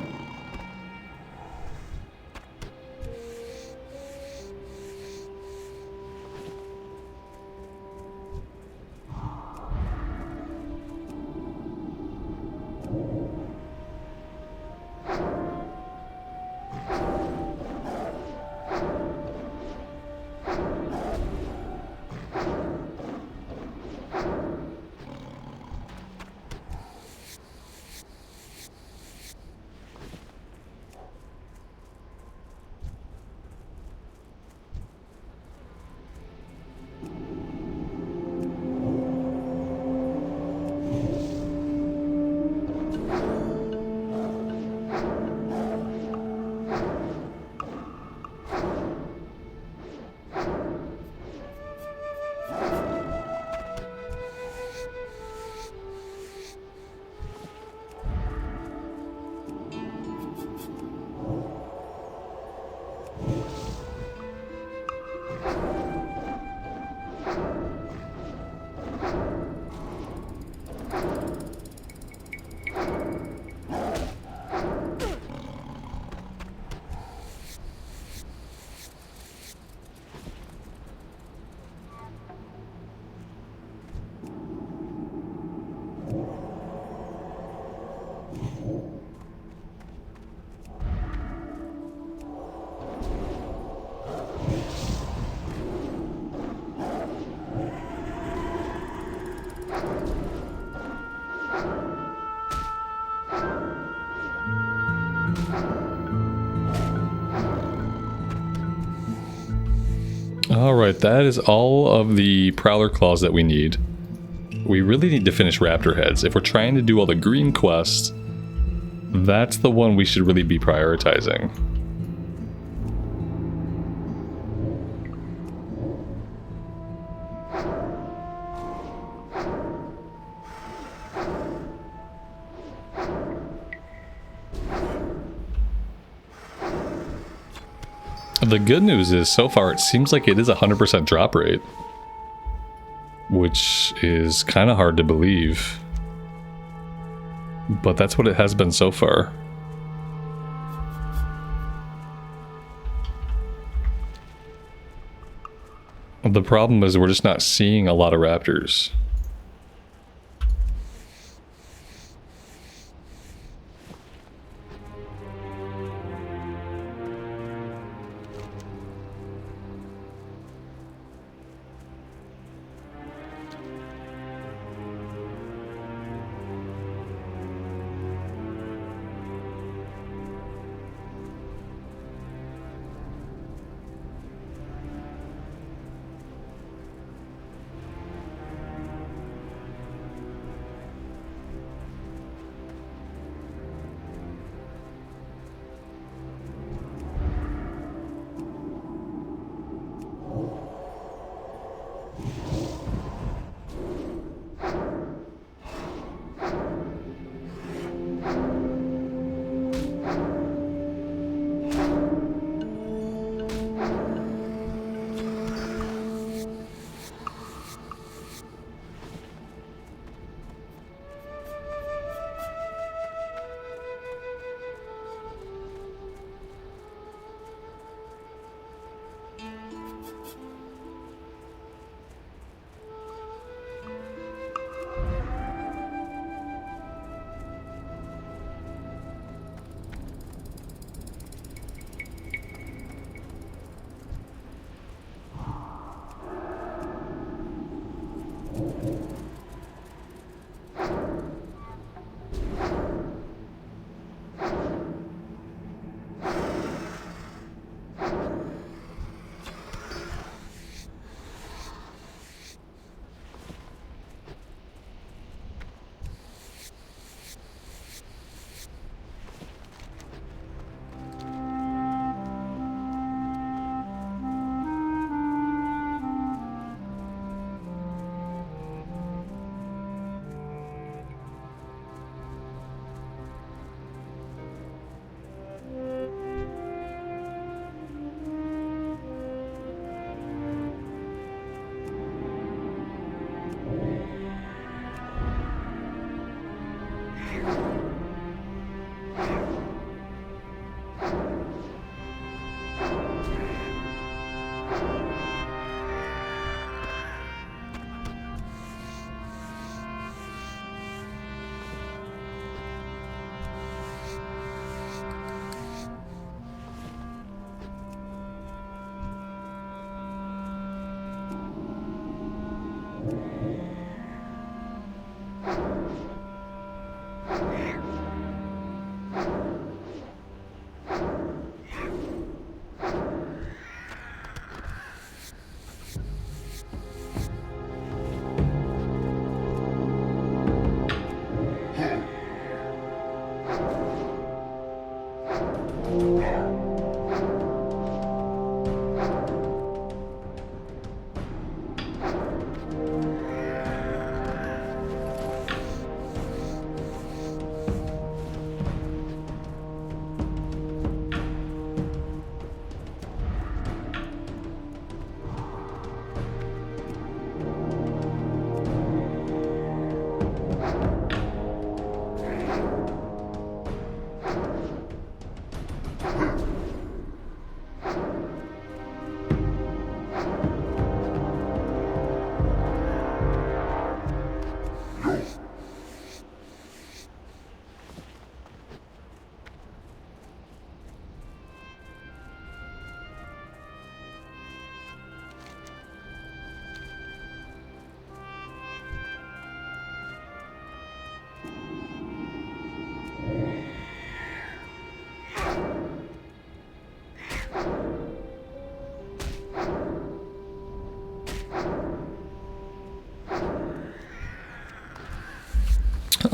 Alright, that is all of the Prowler Claws that we need. We really need to finish Raptor Heads. If we're trying to do all the green quests, that's the one we should really be prioritizing. The good news is, so far, it seems like it is 100% drop rate. Which is kind of hard to believe. But that's what it has been so far. The problem is we're just not seeing a lot of raptors.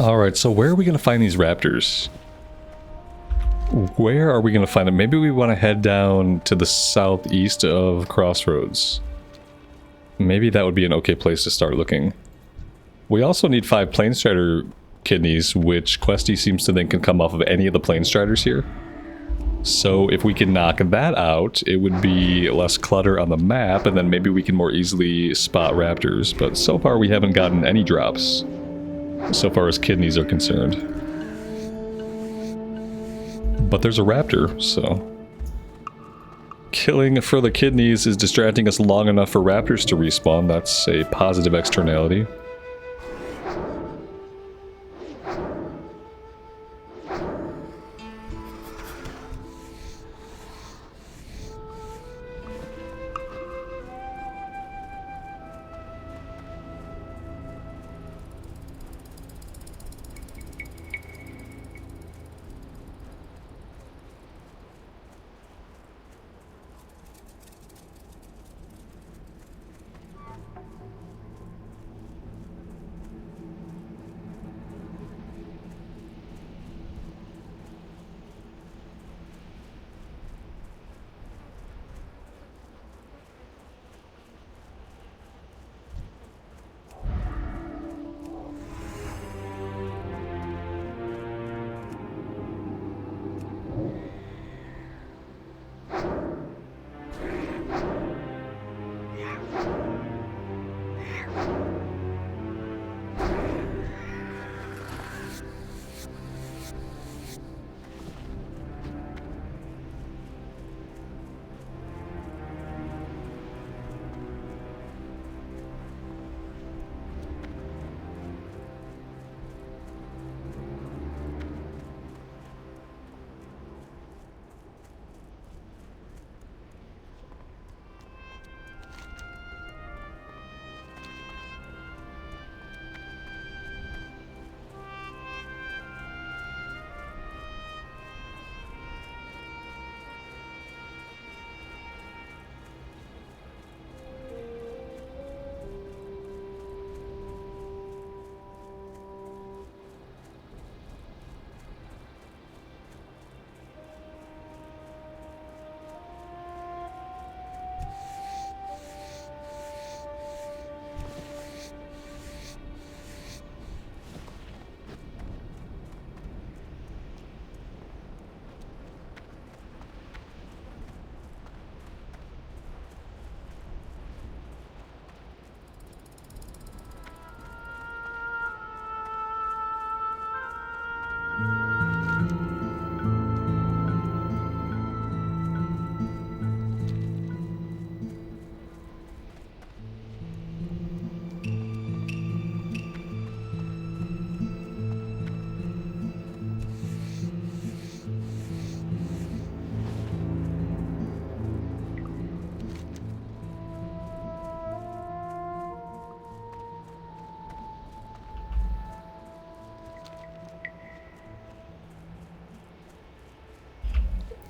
Alright, so where are we going to find these raptors? Where are we going to find them? Maybe we want to head down to the southeast of Crossroads. Maybe that would be an okay place to start looking. We also need 5 Planestrider kidneys, which Questy seems to think can come off of any of the Planestriders here. So if we can knock that out, it would be less clutter on the map, and then maybe we can more easily spot raptors. But so far we haven't gotten any drops, so far as kidneys are concerned. But there's a raptor, so... Killing for the kidneys is distracting us long enough for raptors to respawn. That's a positive externality.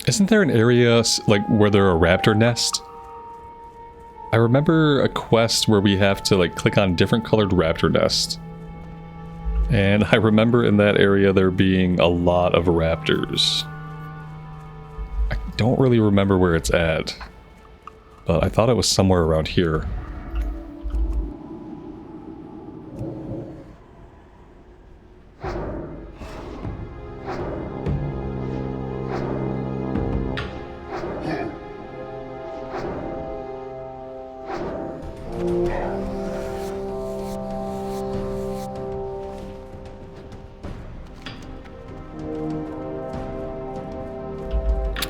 Isn't there an area, like, where there are a raptor nest? I remember a quest where we have to, like, click on different colored raptor nests. And I remember in that area there being a lot of raptors. I don't really remember where it's at, but I thought it was somewhere around here.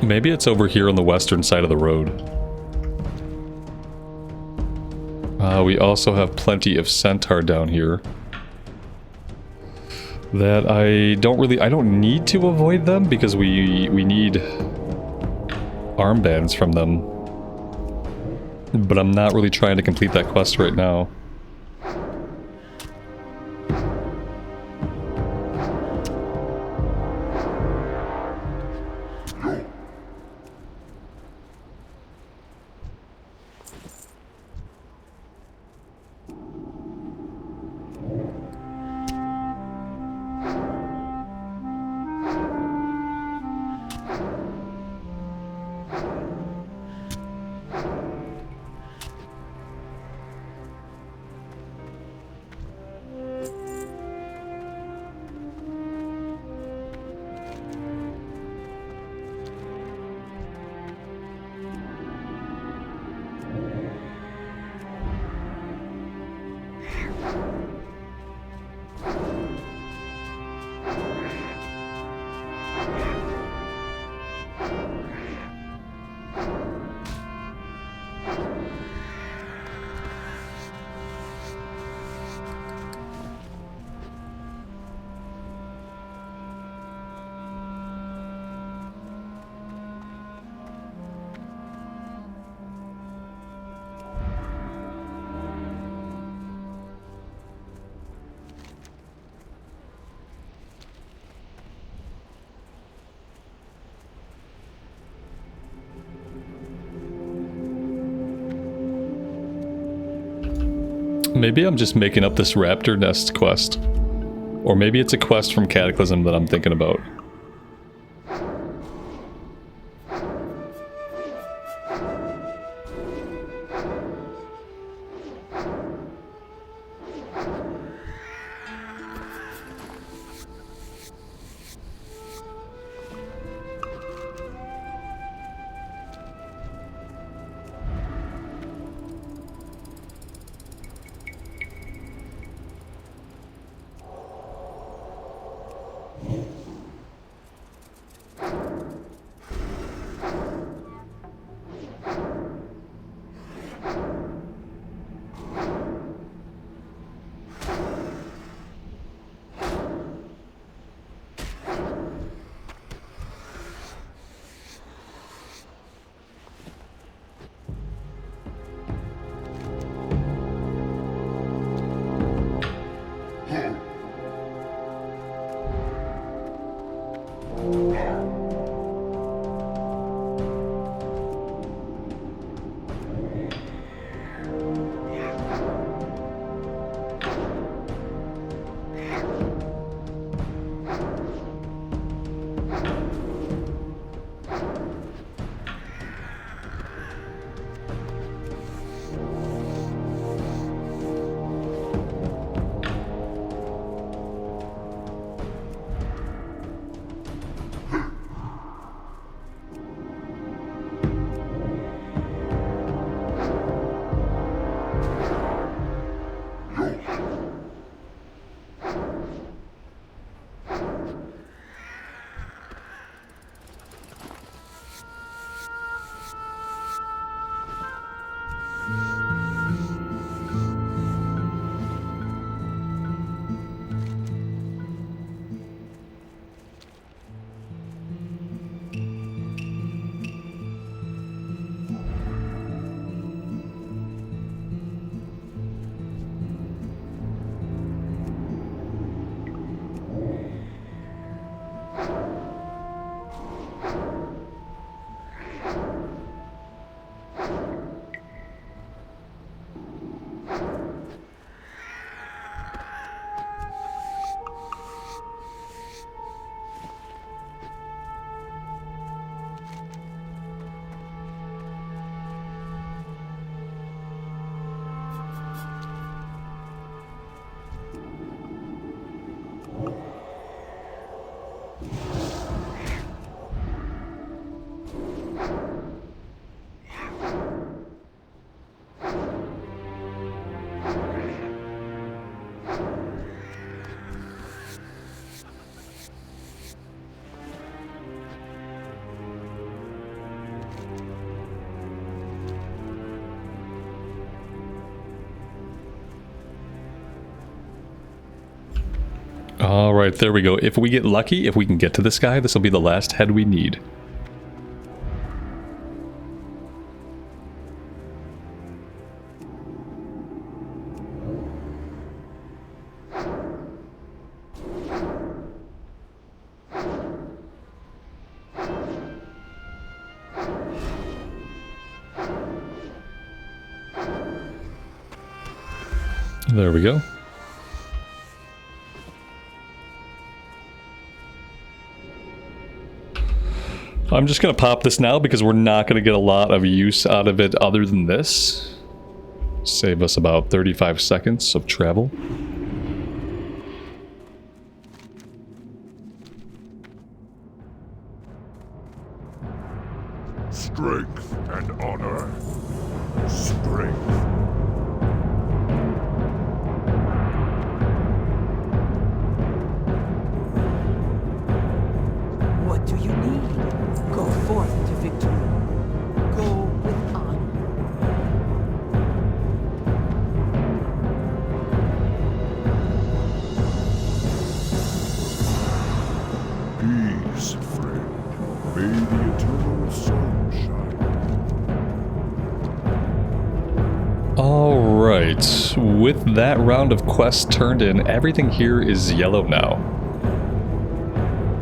Maybe it's over here on the western side of the road. We also have plenty of centaur down here. That I don't need to avoid them because we need armbands from them. But I'm not really trying to complete that quest right now. Maybe I'm just making up this raptor nest quest. Or maybe it's a quest from Cataclysm that I'm thinking about. Alright, there we go. If we get lucky, if we can get to this guy, this will be the last head we need. There we go. I'm just going to pop this now because we're not going to get a lot of use out of it other than this. Save us about 35 seconds of travel. Strength and honor. Strength. What do you need? Go forth to victory. Go with honor. Peace, friend. May the eternal sun shine. Alright, with that round of quests turned in, everything here is yellow now.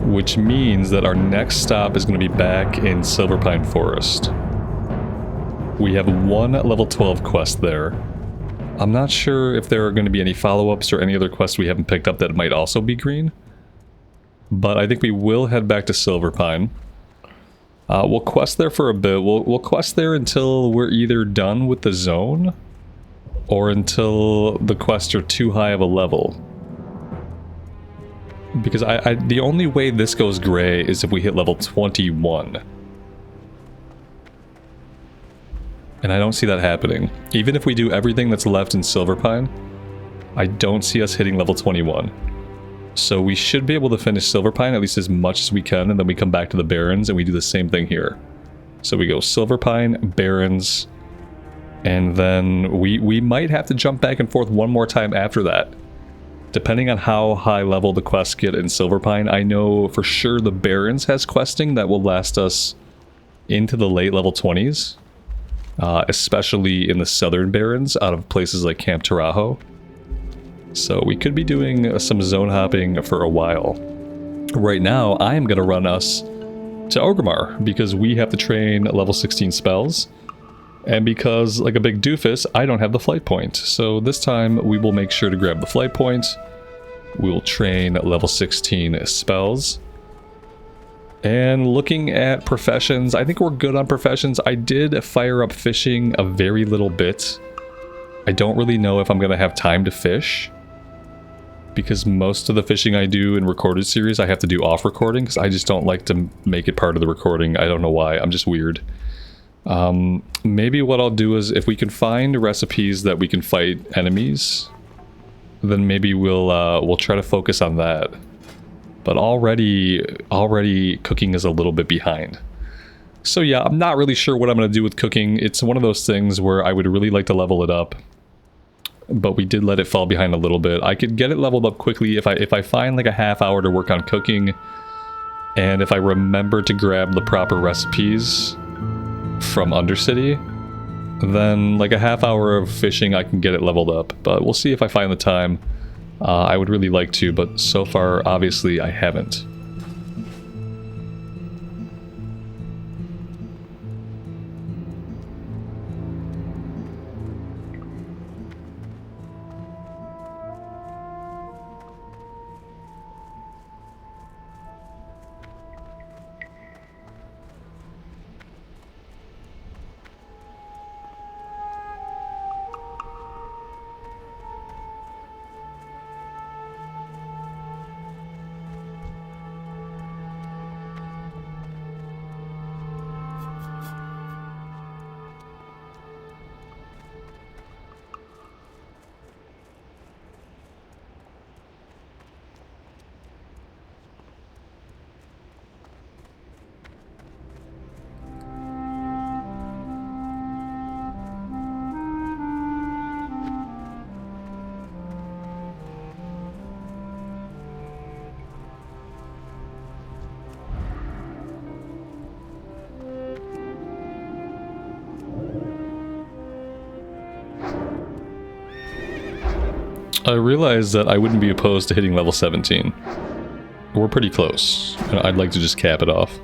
Which means that our next stop is going to be back in Silverpine Forest. We have one level 12 quest there. I'm not sure if there are going to be any follow-ups or any other quests we haven't picked up that might also be green. But I think we will head back to Silverpine. We'll quest there for a bit. We'll quest there until we're either done with the zone or until the quests are too high of a level. Because the only way this goes gray is if we hit level 21. And I don't see that happening. Even if we do everything that's left in Silverpine, I don't see us hitting level 21. So we should be able to finish Silverpine at least as much as we can, and then we come back to the Barrens and we do the same thing here. So we go Silverpine, Barrens, and then we might have to jump back and forth one more time after that. Depending on how high level the quests get in Silverpine, I know for sure the Barrens has questing that will last us into the late level 20s. Especially in the southern Barrens out of places like Camp Tarajo. So we could be doing some zone hopping for a while. Right now, I am going to run us to Orgrimmar because we have to train level 16 spells. And because, like a big doofus, I don't have the flight point. So this time we will make sure to grab the flight point. We will train level 16 spells. And looking at professions, I think we're good on professions. I did fire up fishing a very little bit. I don't really know if I'm going to have time to fish. Because most of the fishing I do in recorded series, I have to do off recording. Because I just don't like to make it part of the recording. I don't know why. I'm just weird. Maybe what I'll do is if we can find recipes that we can fight enemies, then maybe we'll try to focus on that. But already cooking is a little bit behind. So yeah, I'm not really sure what I'm going to do with cooking. It's one of those things where I would really like to level it up. But we did let it fall behind a little bit. I could get it leveled up quickly if I find like a half hour to work on cooking. And if I remember to grab the proper recipes from Undercity, then like a half hour of fishing I can get it leveled up. But we'll see if I find the time. I would really like to, but so far, obviously, I haven't. I realized that I wouldn't be opposed to hitting level 17. We're pretty close. I'd like to just cap it off.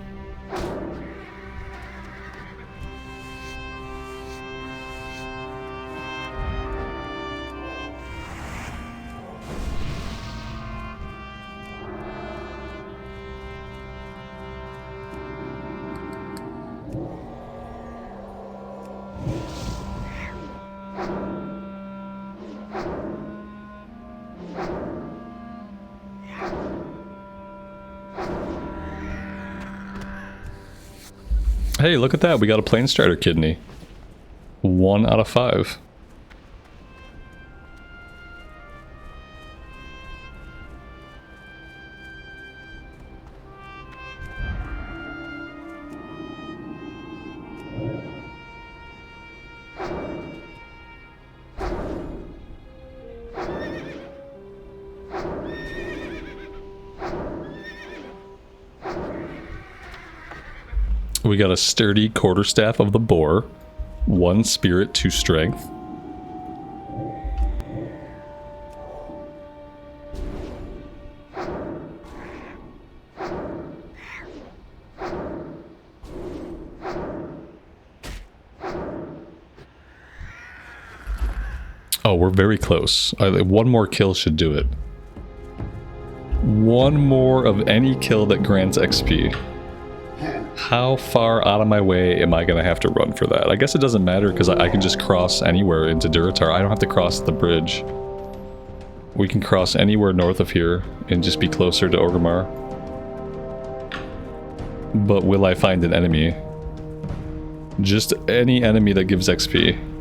Hey, look at that. We got a plane starter kidney. 1 out of 5. We got a sturdy quarterstaff of the boar, 1 spirit, 2 strength. Oh, we're very close. One more kill should do it. One more of any kill that grants XP. How far out of my way am I going to have to run for that? I guess it doesn't matter because I can just cross anywhere into Duratar. I don't have to cross the bridge. We can cross anywhere north of here and just be closer to Orgrimmar. But will I find an enemy? Just any enemy that gives XP.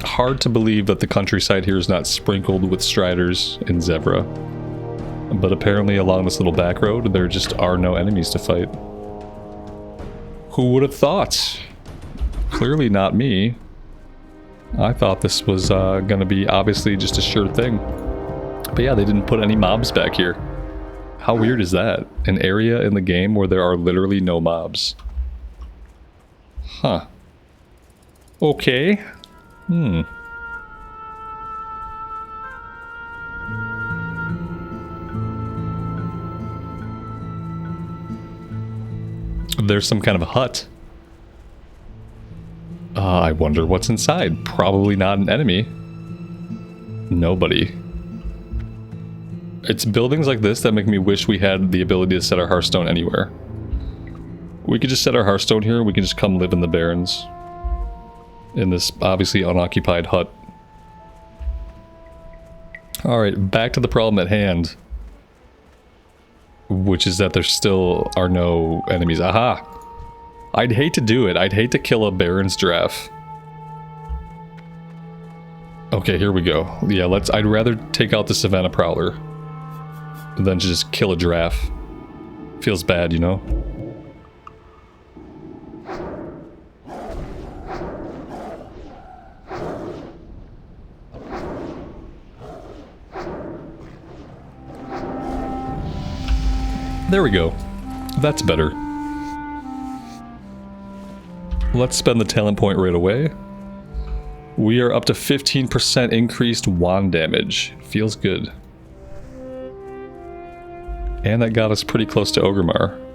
Hard to believe that the countryside here is not sprinkled with Striders and Zebra. But apparently along this little back road, there just are no enemies to fight. Who would have thought? Clearly not me. I thought this was going to be obviously just a sure thing. But yeah, they didn't put any mobs back here. How weird is that? An area in the game where there are literally no mobs. Huh. Okay. There's some kind of a hut. I wonder what's inside. Probably not an enemy. Nobody. It's buildings like this that make me wish we had the ability to set our Hearthstone anywhere. We could just set our Hearthstone here, we can just come live in the Barrens. In this obviously unoccupied hut. Alright, back to the problem at hand. Which is that there still are no enemies. Aha! I'd hate to do it. I'd hate to kill a Baron's Giraffe. Okay, here we go. Yeah, I'd rather take out the Savannah Prowler than just kill a giraffe. Feels bad, you know? There we go. That's better. Let's spend the talent point right away. We are up to 15% increased wand damage. Feels good. And that got us pretty close to Orgrimmar.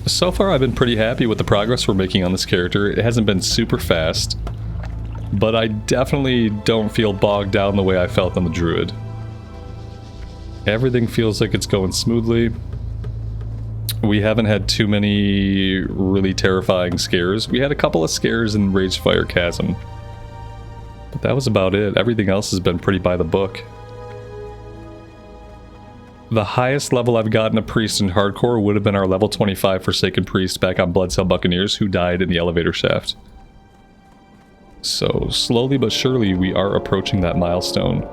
So far, I've been pretty happy with the progress we're making on this character. It hasn't been super fast, but I definitely don't feel bogged down the way I felt on the Druid. Everything feels like it's going smoothly. We haven't had too many really terrifying scares. We had a couple of scares in Ragefire Chasm, but that was about it. Everything else has been pretty by the book. The highest level I've gotten a priest in hardcore would have been our level 25 Forsaken Priest back on Bloodsail Buccaneers, who died in the elevator shaft. So, slowly but surely, we are approaching that milestone.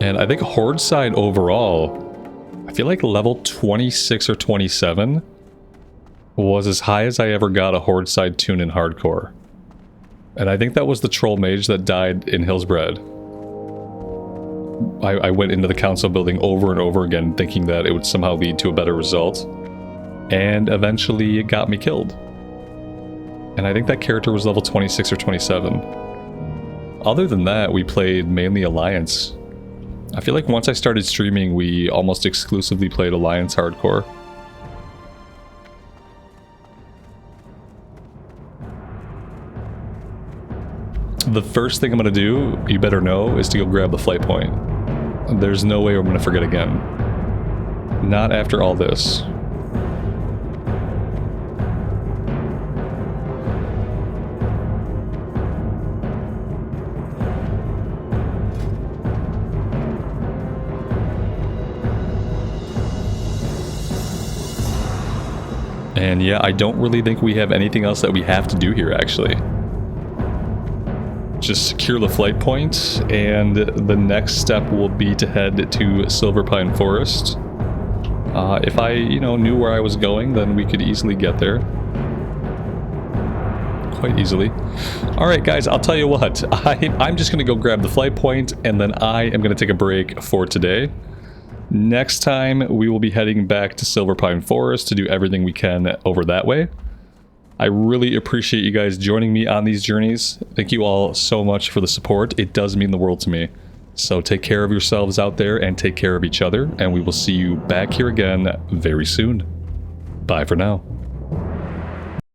And I think Horde side overall, I feel like level 26 or 27 was as high as I ever got a Horde side tune in hardcore. And I think that was the Troll Mage that died in Hillsbred. I went into the council building over and over again thinking that it would somehow lead to a better result. And eventually it got me killed. And I think that character was level 26 or 27. Other than that, we played mainly Alliance. I feel like once I started streaming, we almost exclusively played Alliance hardcore. The first thing I'm going to do, you better know, is to go grab the flight point. There's no way I'm going to forget again. Not after all this. And yeah, I don't really think we have anything else that we have to do here, actually. Just secure the flight point, and the next step will be to head to Silverpine Forest If I, you know, knew where I was going, then we could easily get there. Quite easily. Alright guys, I'll tell you what. I'm just going to go grab the flight point, and then I am going to take a break for today. Next time, we will be heading back to Silver Pine Forest to do everything we can over that way. I really appreciate you guys joining me on these journeys. Thank you all so much for the support. It does mean the world to me. So take care of yourselves out there and take care of each other, and we will see you back here again very soon. Bye for now.